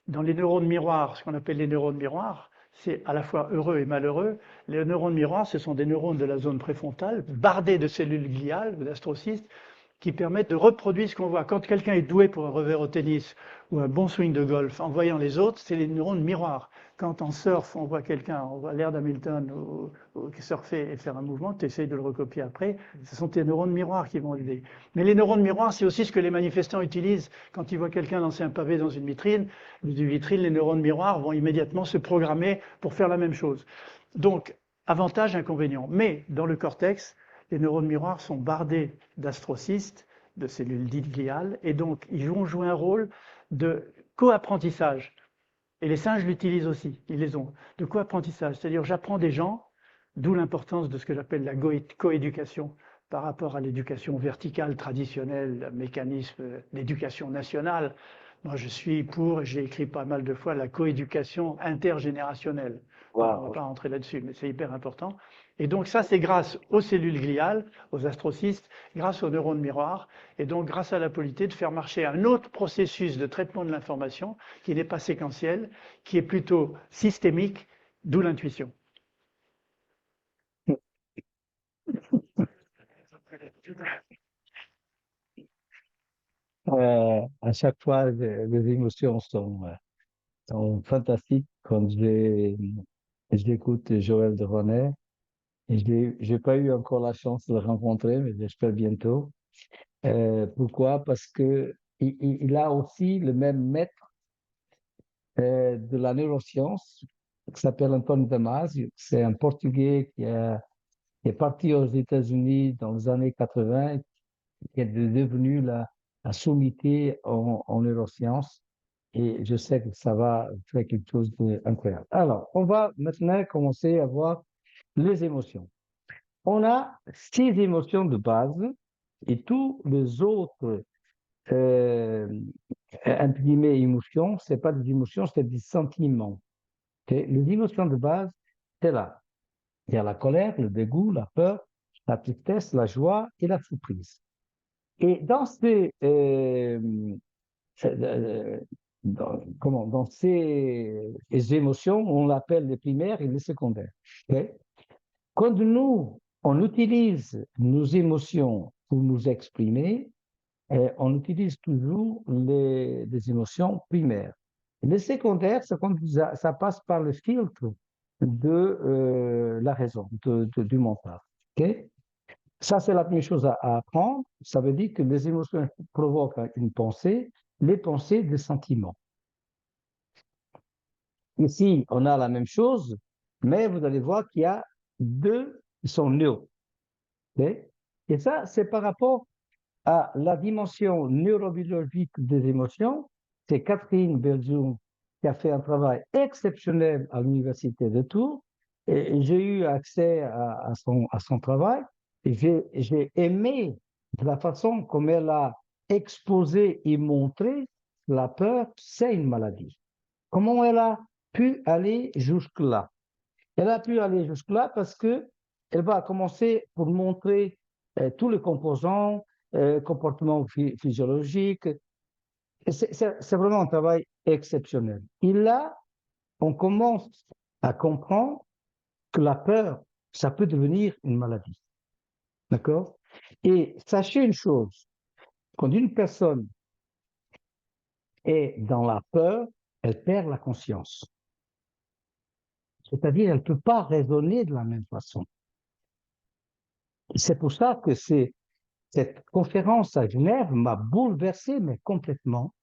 dans les neurones miroirs, ce qu'on appelle les neurones miroirs. C'est à la fois heureux et malheureux. Les neurones miroirs, ce sont des neurones de la zone préfrontale, bardés de cellules gliales, d'astrocystes, qui permettent de reproduire ce qu'on voit. Quand quelqu'un est doué pour un revers au tennis ou un bon swing de golf, en voyant les autres, c'est les neurones miroirs. Quand en surf, on voit quelqu'un, on voit Laird Hamilton ou surfer et faire un mouvement, tu essayes de le recopier après, ce sont tes neurones miroirs qui vont aider. Mais les neurones miroirs, c'est aussi ce que les manifestants utilisent. Quand ils voient quelqu'un lancer un pavé dans une vitrine, les neurones miroirs vont immédiatement se programmer pour faire la même chose. Donc, avantage, inconvénient. Mais dans le cortex, les neurones miroirs sont bardés d'astrocystes, de cellules dites gliales, et donc ils vont jouer un rôle de co-apprentissage. Et les singes l'utilisent aussi, ils les ont, de co-apprentissage. C'est-à-dire j'apprends des gens, d'où l'importance de ce que j'appelle la coéducation par rapport à l'éducation verticale traditionnelle, le mécanisme d'éducation nationale, Moi, je suis pour, et j'ai écrit pas mal de fois, la coéducation intergénérationnelle. On ne va pas rentrer là-dessus, mais c'est hyper important. Et donc ça, c'est grâce aux cellules gliales, aux astrocystes, grâce aux neurones miroirs, et donc grâce à la polité de faire marcher un autre processus de traitement de l'information qui n'est pas séquentiel, qui est plutôt systémique, d'où l'intuition. À chaque fois, les émotions sont fantastiques quand j'écoute Joël de René. Et j'ai pas eu encore la chance de le rencontrer, mais j'espère bientôt. Pourquoi? Parce que il a aussi le même maître de la neuroscience qui s'appelle António Damasio. C'est un Portugais qui est parti aux États-Unis dans les années 80, qui est devenu la sommité en neurosciences. Et je sais que ça va faire quelque chose d'incroyable. Alors, on va maintenant commencer à voir les émotions. On a 6 émotions de base et tous les autres entre guillemets, émotions, ce n'est pas des émotions, c'est des sentiments. Okay? Les émotions de base, c'est là. Il y a la colère, le dégoût, la peur, la tristesse, la joie et la surprise. Et dans dans ces émotions, on l'appelle les primaires et les secondaires. Okay? Quand nous, on utilise nos émotions pour nous exprimer, on utilise toujours des émotions primaires. Les secondaires, c'est quand ça passe par le filtre de la raison, du mental. Okay? Ça, c'est la première chose à apprendre. Ça veut dire que les émotions provoquent une pensée, les pensées des sentiments. Ici, on a la même chose, mais vous allez voir qu'il y a deux qui sont neutres. Okay? Et ça, c'est par rapport à la dimension neurobiologique des émotions. C'est Catherine Belzoum qui a fait un travail exceptionnel à l'Université de Tours. Et j'ai eu accès à son travail. Et j'ai aimé la façon comme elle a exposé et montré que la peur, c'est une maladie. Comment elle a pu aller jusque-là? Elle a pu aller jusque-là parce que elle va commencer pour montrer tous les composants, comportement physiologique. C'est vraiment un travail exceptionnel. Et là, on commence à comprendre que la peur, ça peut devenir une maladie. D'accord? Et sachez une chose, quand une personne est dans la peur, elle perd la conscience. C'est-à-dire, elle ne peut pas raisonner de la même façon. C'est pour ça que cette conférence à Genève m'a bouleversé, mais complètement,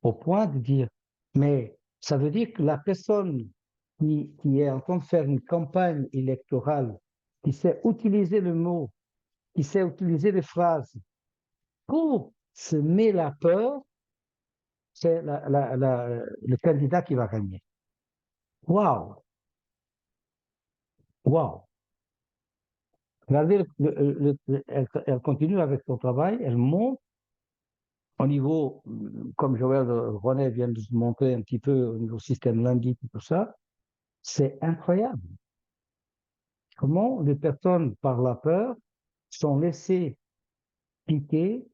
au point de dire, mais ça veut dire que la personne qui est en train de faire une campagne électorale, qui sait utiliser le mot, qui sait utiliser les phrases pour semer la peur, c'est le candidat qui va gagner. Waouh! Waouh! Regardez, elle continue avec son travail, elle monte au niveau, comme Joël René vient de vous montrer un petit peu au niveau système limbique et tout ça, c'est incroyable. Comment les personnes, par la peur, sont laissées piquer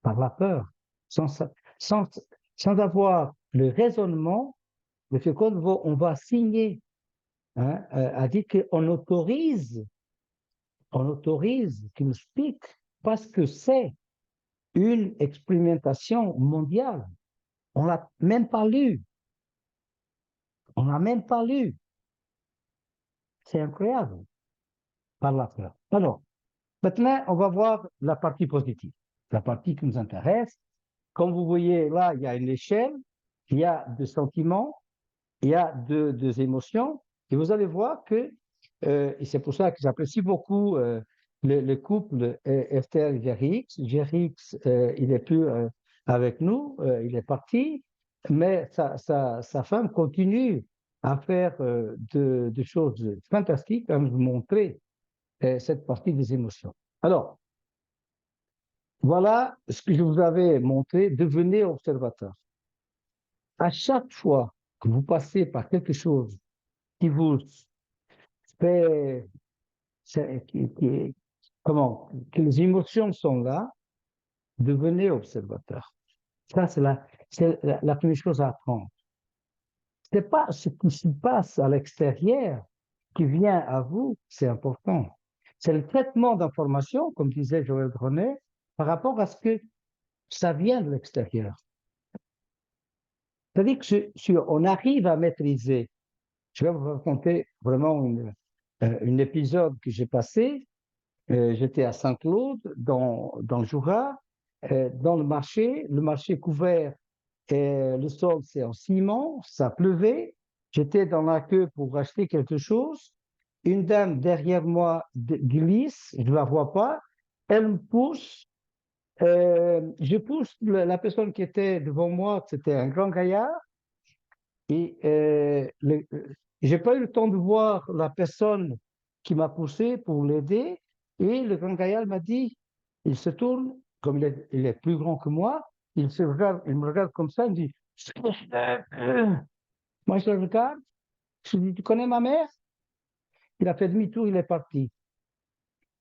par la peur, sans, sans avoir le raisonnement de ce qu'on va signer, hein, à dire qu'on autorise qu'il pique parce que c'est une expérimentation mondiale. On l'a même pas lu. On n'a même pas lu. C'est incroyable par la peur. Alors, maintenant, on va voir la partie positive, la partie qui nous intéresse. Comme vous voyez là, il y a une échelle, il y a des sentiments, il y a des émotions, et vous allez voir que, et c'est pour ça que j'apprécie beaucoup le couple Esther et Gérix. Gérix, il n'est plus avec nous, il est parti, mais sa femme continue à faire des choses fantastiques, à nous montrer cette partie des émotions. Alors, Voilà ce que je vous avais montré. Devenez observateur. À chaque fois que vous passez par quelque chose qui vous fait, comment, que les émotions sont là, devenez observateur. Ça, c'est la première chose à apprendre. Ce n'est pas ce qui se passe à l'extérieur qui vient à vous, c'est important. C'est le traitement d'informations, comme disait Joël Dronet, par rapport à ce que ça vient de l'extérieur. C'est-à-dire que si on arrive à maîtriser, je vais vous raconter vraiment un épisode que j'ai passé. J'étais à Saint-Claude, dans le Jura, dans le marché couvert, le sol c'est en ciment, ça pleuvait. J'étais dans la queue pour acheter quelque chose. Une dame derrière moi glisse, je ne la vois pas, elle me pousse. Je pousse la personne qui était devant moi, c'était un grand gaillard, et j'ai pas eu le temps de voir la personne qui m'a poussé pour l'aider, et le grand gaillard m'a dit, il se tourne, comme il est plus grand que moi, il me regarde comme ça, il me dit, moi je le regarde, je lui dis, tu connais ma mère? Il a fait demi-tour, il est parti.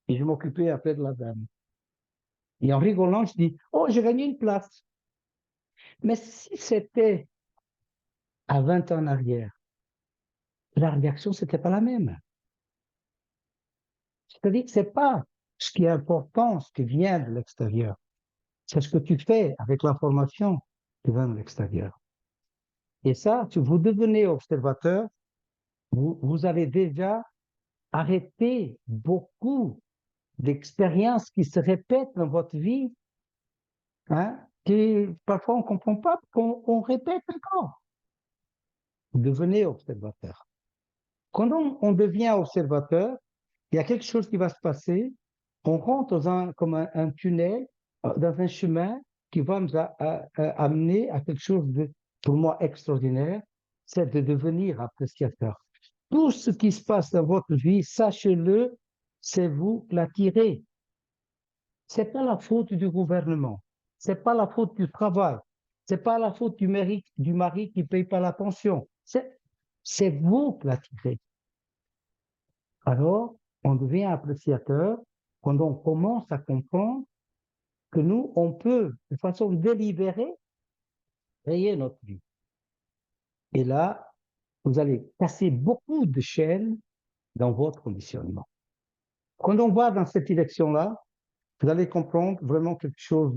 Et je m'occupais après de la dame. Et en rigolant, je dis, oh, j'ai gagné une place. Mais si c'était à 20 ans en arrière, la réaction, c'était pas la même. C'est-à-dire que c'est pas ce qui est important, ce qui vient de l'extérieur. C'est ce que tu fais avec l'information qui vient de l'extérieur. Et ça, si vous devenez observateur, vous avez déjà arrêté beaucoup d'expériences qui se répètent dans votre vie, hein, qui parfois on ne comprend pas, qu'on répète encore. Devenez observateur. Quand on devient observateur, il y a quelque chose qui va se passer. On rentre comme un tunnel, dans un chemin qui va nous amener à quelque chose de, pour moi, extraordinaire, c'est de devenir appréciateur. Tout ce qui se passe dans votre vie, sachez-le, c'est vous l'attirez. Ce n'est pas la faute du gouvernement, ce n'est pas la faute du travail, ce n'est pas la faute du mari qui ne paye pas la pension. C'est vous l'attirez. Alors, on devient appréciateur quand on commence à comprendre que nous, on peut, de façon délibérée, créer notre vie. Et là, vous allez casser beaucoup de chaînes dans votre conditionnement. Quand on va dans cette direction-là, vous allez comprendre vraiment quelque chose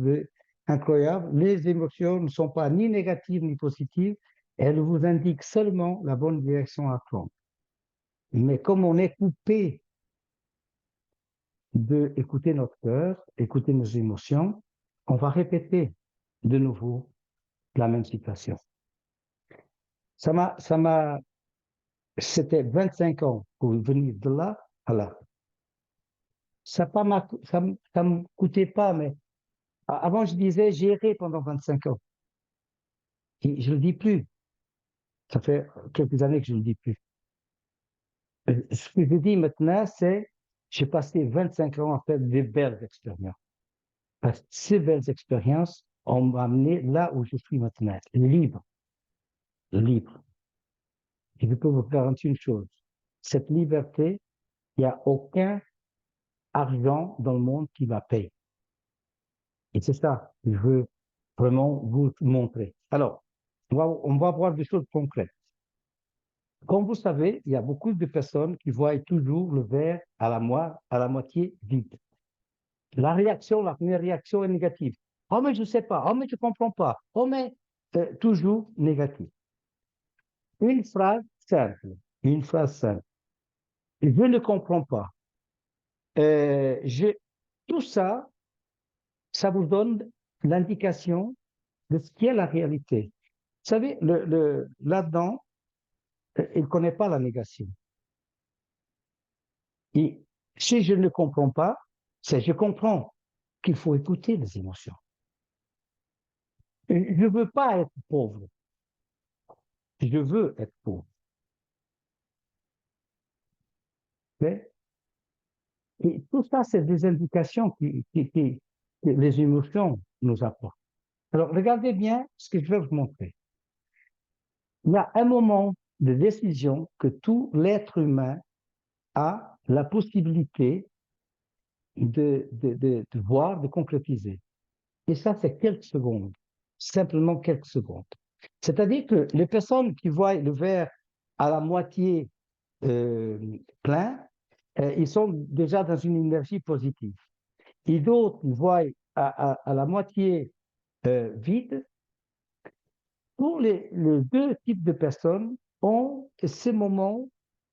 d'incroyable. Les émotions ne sont pas ni négatives ni positives, elles vous indiquent seulement la bonne direction à prendre. Mais comme on est coupé d'écouter notre cœur, écouter nos émotions, on va répéter de nouveau la même situation. C'était 25 ans pour venir de là à là. Ça me coûtait pas, mais avant je disais j'ai erré pendant 25 ans. Et je le dis plus. Ça fait quelques années que je ne le dis plus. Ce que je dis maintenant, c'est j'ai passé 25 ans à faire des belles expériences. Parce que ces belles expériences ont amené là où je suis maintenant, libre. Libre. Et je peux vous garantir une chose. Cette liberté, il n'y a aucun argent dans le monde qui va payer. Et c'est ça que je veux vraiment vous montrer. Alors, on va voir des choses concrètes. Comme vous savez, il y a beaucoup de personnes qui voient toujours le verre à la moitié vide. La première réaction est négative. Oh, mais je ne sais pas. Oh, mais je ne comprends pas. Oh, mais toujours négative. Une phrase simple. Je ne comprends pas. Tout ça, ça vous donne l'indication de ce qui est la réalité. Vous savez, là-dedans, il ne connaît pas la négation. Et si je ne comprends pas, je comprends qu'il faut écouter les émotions. Je ne veux pas être pauvre. Je veux être pauvre. Mais, et tout ça, c'est des indications que les émotions nous apportent. Alors, regardez bien ce que je vais vous montrer. Il y a un moment de décision que tout l'être humain a la possibilité de voir, de concrétiser. Et ça, c'est quelques secondes, simplement quelques secondes. C'est-à-dire que les personnes qui voient le verre à la moitié plein, ils sont déjà dans une énergie positive. Et d'autres qui voient à la moitié vide. Tous les deux types de personnes ont ces moments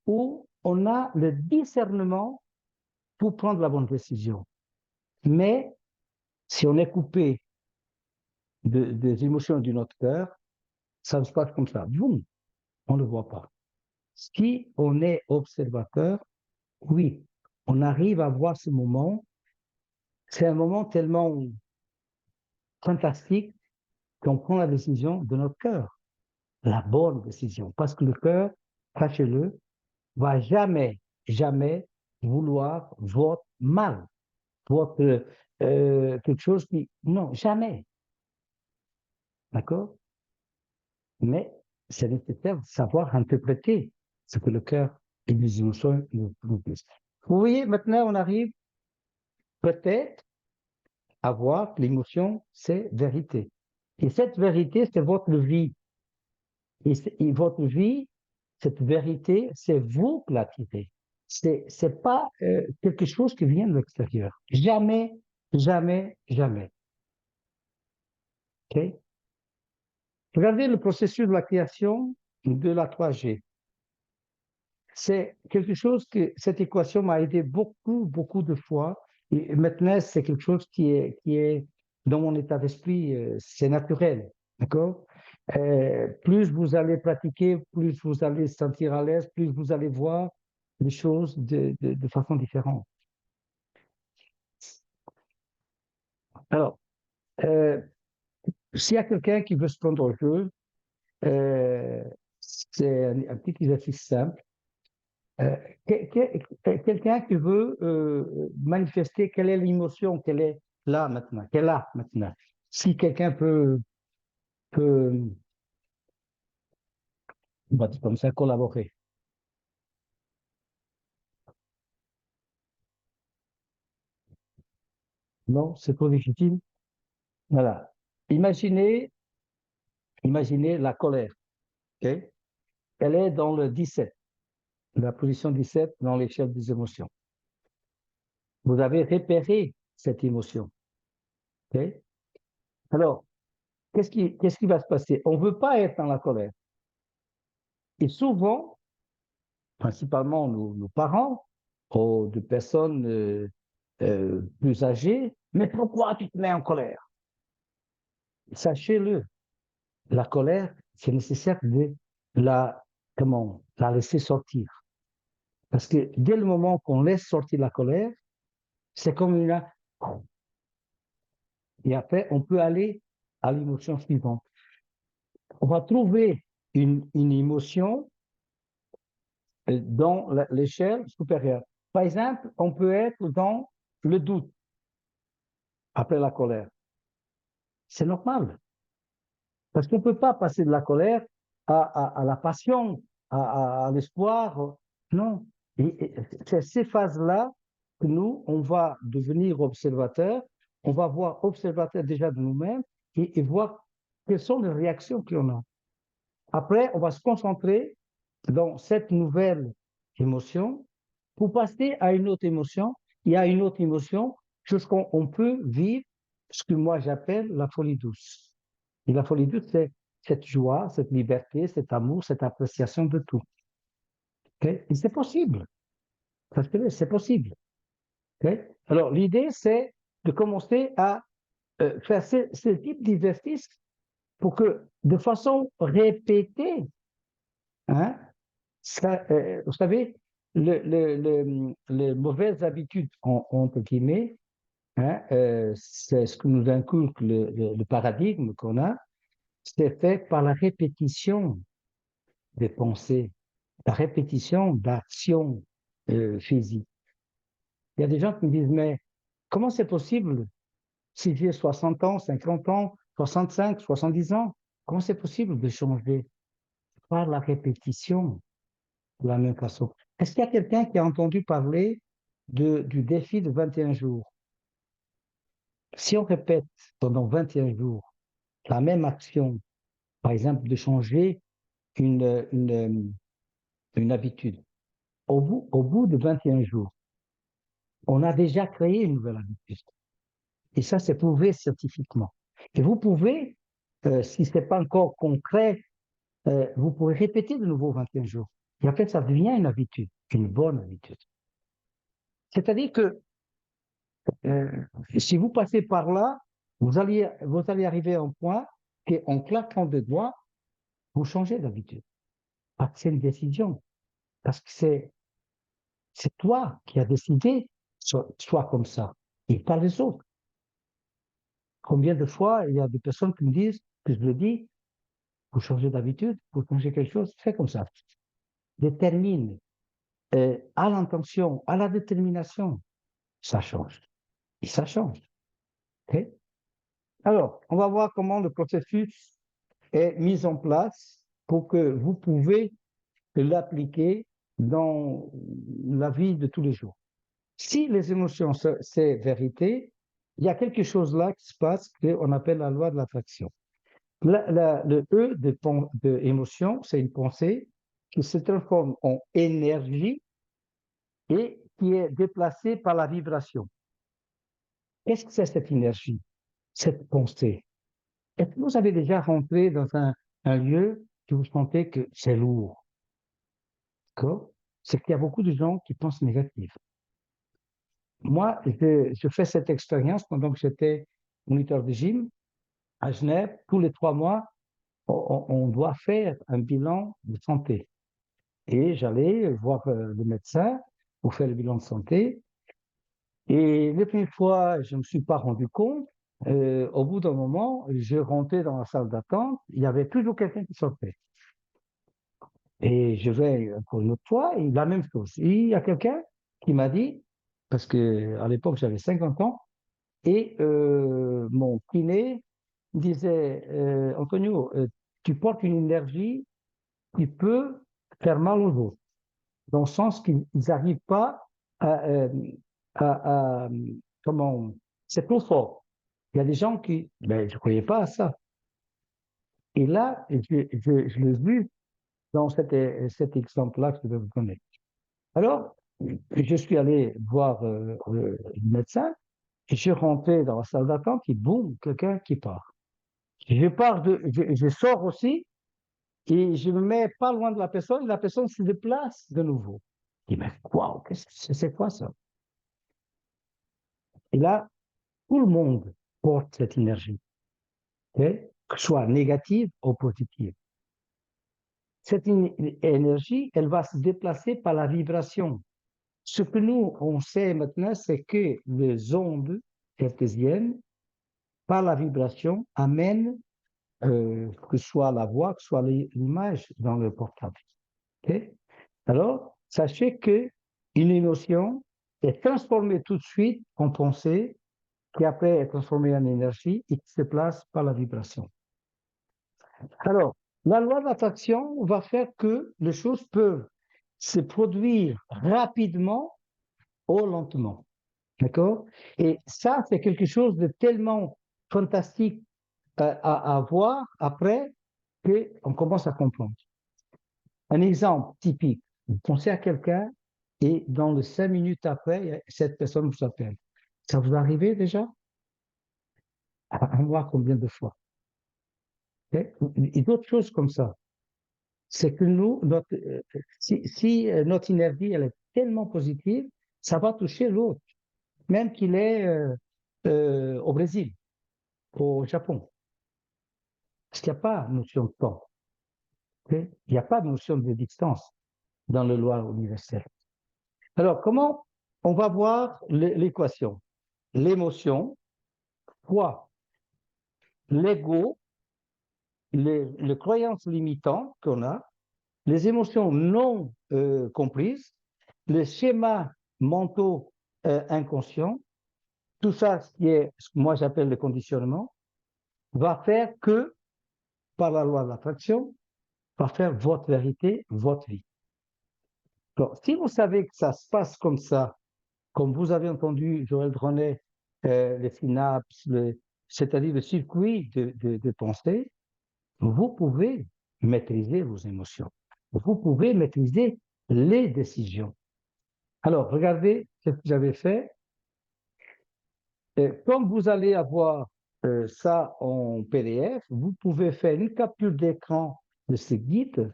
où on a le discernement pour prendre la bonne décision. Mais si on est coupé des émotions de notre cœur, ça se passe comme ça. Boum, on ne le voit pas. Si on est observateur, oui, on arrive à voir ce moment. C'est un moment tellement fantastique qu'on prend la décision de notre cœur. La bonne décision. Parce que le cœur, sachez-le, va jamais, jamais vouloir votre mal, votre quelque chose qui... Non, jamais. D'accord? Mais c'est nécessaire de savoir interpréter ce que le cœur et les émotions nous disent. Vous voyez, maintenant, on arrive peut-être à voir que l'émotion, c'est vérité. Et cette vérité, c'est votre vie. Et votre vie, cette vérité, c'est vous qui la tirez. C'est pas quelque chose qui vient de l'extérieur. Jamais, jamais, jamais. OK? Regardez le processus de la création de la 3G. C'est quelque chose que cette équation m'a aidé beaucoup, beaucoup de fois. Et maintenant, c'est quelque chose qui est dans mon état d'esprit, c'est naturel. D'accord? Plus vous allez pratiquer, plus vous allez se sentir à l'aise, plus vous allez voir les choses de façon différente. Alors, s'il y a quelqu'un qui veut se prendre au jeu, c'est un petit exercice simple. Quelqu'un qui veut manifester quelle est l'émotion qu'elle est là maintenant, qu'elle a maintenant. Si quelqu'un peut on va dire comme ça, collaborer. Non, c'est trop difficile. Voilà. Imaginez la colère. Okay? Elle est dans le 17, la position 17 dans l'échelle des émotions. Vous avez repéré cette émotion. Okay? Alors, qu'est-ce qui va se passer? On ne veut pas être dans la colère. Et souvent, principalement nos parents ou de personnes plus âgées, mais pourquoi tu te mets en colère? Sachez-le, la colère, c'est nécessaire de la laisser sortir. Parce que dès le moment qu'on laisse sortir la colère, c'est comme une... Et après, on peut aller à l'émotion suivante. On va trouver une émotion dans l'échelle supérieure. Par exemple, on peut être dans le doute après la colère. C'est normal. Parce qu'on ne peut pas passer de la colère à la passion, à l'espoir. Non. Et c'est ces phases-là que nous, on va devenir observateurs. On va voir observateurs déjà de nous-mêmes et voir quelles sont les réactions que l'on a. Après, on va se concentrer dans cette nouvelle émotion pour passer à une autre émotion et à une autre émotion jusqu'on peut vivre ce que moi j'appelle la folie douce. Et la folie douce, c'est cette joie, cette liberté, cet amour, cette appréciation de tout. Okay? Et c'est possible. Parce que c'est possible. Okay? Alors, l'idée, c'est de commencer à faire ce type d'exercice pour que, de façon répétée, hein, ça, vous savez, les mauvaises habitudes, entre guillemets, hein, c'est ce que nous inculque le paradigme qu'on a, c'est fait par la répétition des pensées, la répétition d'actions physiques. Il y a des gens qui me disent, mais comment c'est possible Si j'ai 60 ans, 50 ans, 65, 70 ans, comment c'est possible de changer par la répétition de la même façon? Est-ce qu'il y a quelqu'un qui a entendu parler du défi de 21 jours? Si on répète pendant 21 jours la même action, par exemple de changer une habitude, au bout de 21 jours, on a déjà créé une nouvelle habitude. Et ça, c'est prouvé scientifiquement. Et vous pouvez, si ce n'est pas encore concret, vous pouvez répéter de nouveau 21 jours. Et après, ça devient une habitude, une bonne habitude. C'est-à-dire que si vous passez par là, vous allez arriver à un point qu'en claquant des doigts, vous changez d'habitude. Parce que c'est une décision. Parce que c'est toi qui as décidé, soit comme ça, et pas les autres. Combien de fois il y a des personnes qui me disent, que je le dis, vous changez d'habitude, vous changez quelque chose, faites comme ça. Détermine à l'intention, à la détermination, ça change. Et ça change. Okay? Alors, on va voir comment le processus est mis en place pour que vous pouvez l'appliquer dans la vie de tous les jours. Si les émotions, c'est vérité, il y a quelque chose là qui se passe qu'on appelle la loi de l'attraction. Le E de émotion, c'est une pensée qui se transforme en énergie et qui est déplacée par la vibration. Qu'est-ce que c'est cette énergie, cette pensée? Est-ce que vous avez déjà rentré dans un lieu que vous sentez que c'est lourd? D'accord? C'est qu'il y a beaucoup de gens qui pensent négatif. Moi, je fais cette expérience pendant que j'étais moniteur de gym à Genève. Tous les 3 mois, on doit faire un bilan de santé. Et j'allais voir le médecin pour faire le bilan de santé. Et les premières fois, je ne me suis pas rendu compte. Au bout d'un moment, je rentrais dans la salle d'attente, il y avait toujours quelqu'un qui sortait. Et je vais encore une autre fois, et la même chose. Et il y a quelqu'un qui m'a dit, parce qu'à l'époque j'avais 50 ans, et mon kiné disait, Antonio, tu portes une énergie qui peut faire mal aux autres, dans le sens qu'ils n'arrivent pas à comment, c'est trop fort. Il y a des gens qui, ben, je ne croyais pas à ça. Et là, je l'ai vu dans cet exemple-là que je vais vous donner. Alors, je suis allé voir le médecin, et je rentré dans la salle d'attente, et boum, quelqu'un qui part. Je sors aussi, et je me mets pas loin de la personne se déplace de nouveau. Je dis, mais waouh, c'est quoi ça? Et là, tout le monde porte cette énergie, okay? Que ce soit négative ou positive. Cette énergie, elle va se déplacer par la vibration. Ce que nous, on sait maintenant, c'est que les ondes cartésiennes, par la vibration, amènent que ce soit la voix, que ce soit l'image dans le portable. Okay? Alors, sachez qu'une émotion est transformée tout de suite en pensée, qui après est transformée en énergie et qui se place par la vibration. Alors, la loi d'attraction va faire que les choses peuvent se produire rapidement ou lentement. D'accord? Et ça, c'est quelque chose de tellement fantastique à voir après qu'on commence à comprendre. Un exemple typique, vous pensez à quelqu'un et dans les 5 minutes après, cette personne vous appelle. Ça vous arrive déjà? À voir combien de fois. Okay? Et d'autres choses comme ça. C'est que nous, si notre énergie elle est tellement positive, ça va toucher l'autre, même qu'il est au Brésil, au Japon. Parce qu'il n'y a pas de notion de temps. Okay? Il n'y a pas de notion de distance dans le loi universelle. Alors, comment on va voir l'équation? L'émotion fois l'ego, les croyances limitantes qu'on a, les émotions non comprises, les schémas mentaux inconscients tout ça, ce que moi j'appelle le conditionnement, va faire que, par la loi de l'attraction, va faire votre vérité, votre vie. Alors, si vous savez que ça se passe comme ça, comme vous avez entendu Joël Dronet, les synapses, c'est-à-dire le circuit de pensée, vous pouvez maîtriser vos émotions. Vous pouvez maîtriser les décisions. Alors, regardez ce que j'avais fait. Comme vous allez avoir ça en PDF, vous pouvez faire une capture d'écran de ce guide.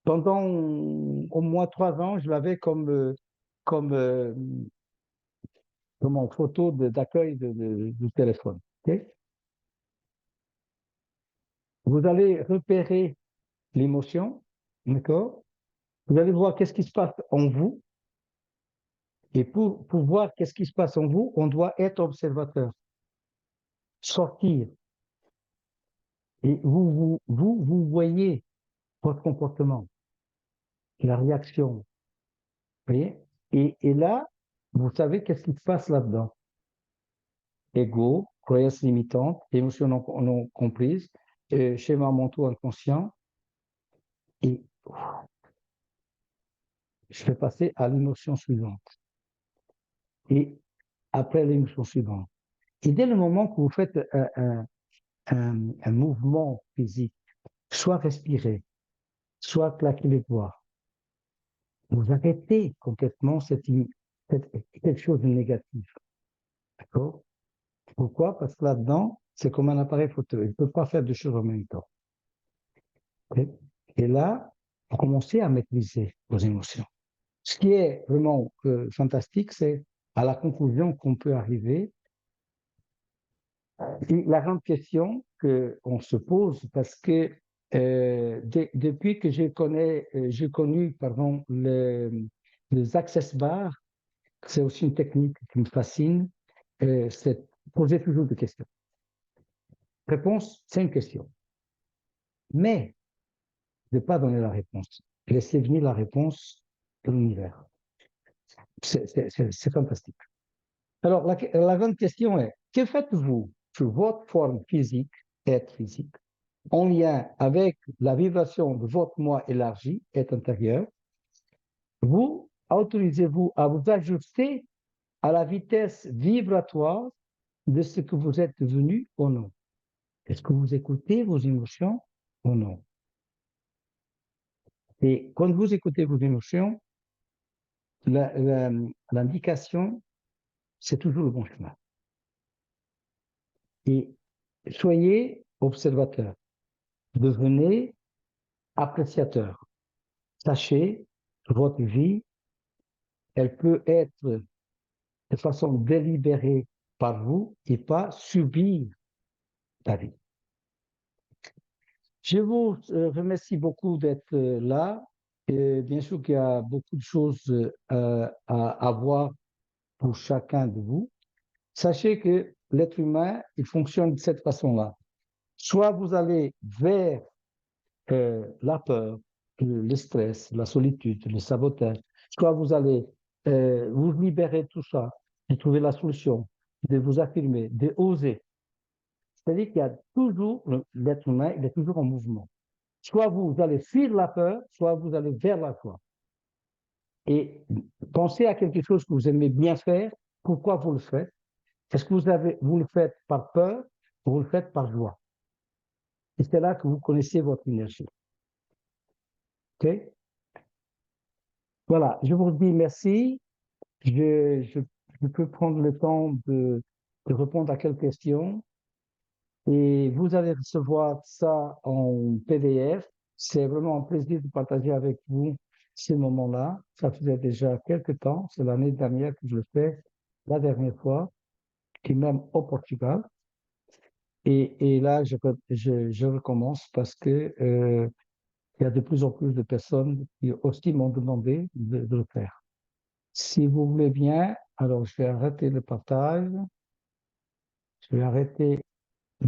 Pendant au moins 3 ans, je l'avais comme photo d'accueil du téléphone. Okay? Vous allez repérer l'émotion, d'accord? Vous allez voir qu'est-ce qui se passe en vous. Et pour voir qu'est-ce qui se passe en vous, on doit être observateur, sortir. Et vous voyez votre comportement, la réaction. Vous voyez? Et là, vous savez qu'est-ce qui se passe là-dedans. Ego, croyances limitantes, émotions non comprises, schéma mentaux inconscient. Et je vais passer à l'émotion suivante. Et après l'émotion suivante. Et dès le moment que vous faites un mouvement physique, soit respirer, soit claquer les doigts, vous arrêtez complètement quelque chose de négatif. D'accord? Pourquoi? Parce que là-dedans, c'est comme un appareil photo. Il ne peut pas faire deux choses en même temps. Okay? Et là, vous commencez à maîtriser vos émotions. Ce qui est vraiment fantastique, c'est à la conclusion qu'on peut arriver. Et la grande question qu'on se pose, parce que depuis que j'ai connu les access bars, c'est aussi une technique qui me fascine, c'est poser toujours des questions. Réponse, c'est une question. Mais ne pas donner la réponse. Laisser venir la réponse de l'univers. C'est fantastique. Alors, la grande question est, que faites-vous sur votre forme physique, être physique, en lien avec la vibration de votre moi élargi, être intérieur? Vous autorisez-vous à vous ajuster à la vitesse vibratoire de ce que vous êtes devenu ou non? Est-ce que vous écoutez vos émotions ou non? Et quand vous écoutez vos émotions, l'indication, c'est toujours le bon chemin. Et soyez observateur, devenez appréciateur. Sachez que votre vie, elle peut être de façon délibérée par vous et pas subir la vie. Je vous remercie beaucoup d'être là. Et bien sûr qu'il y a beaucoup de choses à voir pour chacun de vous. Sachez que l'être humain, il fonctionne de cette façon-là. Soit vous allez vers la peur, le stress, la solitude, le sabotage, soit vous allez vous libérer de tout ça, de trouver la solution, de vous affirmer, de oser. C'est-à-dire qu'il y a toujours, l'être humain, il est toujours en mouvement. Soit vous allez fuir la peur, soit vous allez vers la joie. Et pensez à quelque chose que vous aimez bien faire, pourquoi vous le faites? Est-ce que vous le faites par peur ou vous le faites par joie? Et c'est là que vous connaissez votre énergie. OK? Voilà, je vous dis merci. Je peux prendre le temps de répondre à quelques questions. Et vous allez recevoir ça en PDF. C'est vraiment un plaisir de partager avec vous ces moments-là. Ça faisait déjà quelques temps. C'est l'année dernière que je le fais, la dernière fois, et même au Portugal. Et là, je recommence parce que il y a de plus en plus de personnes qui aussi m'ont demandé de le faire. Si vous voulez bien, alors je vais arrêter le partage. Je vais arrêter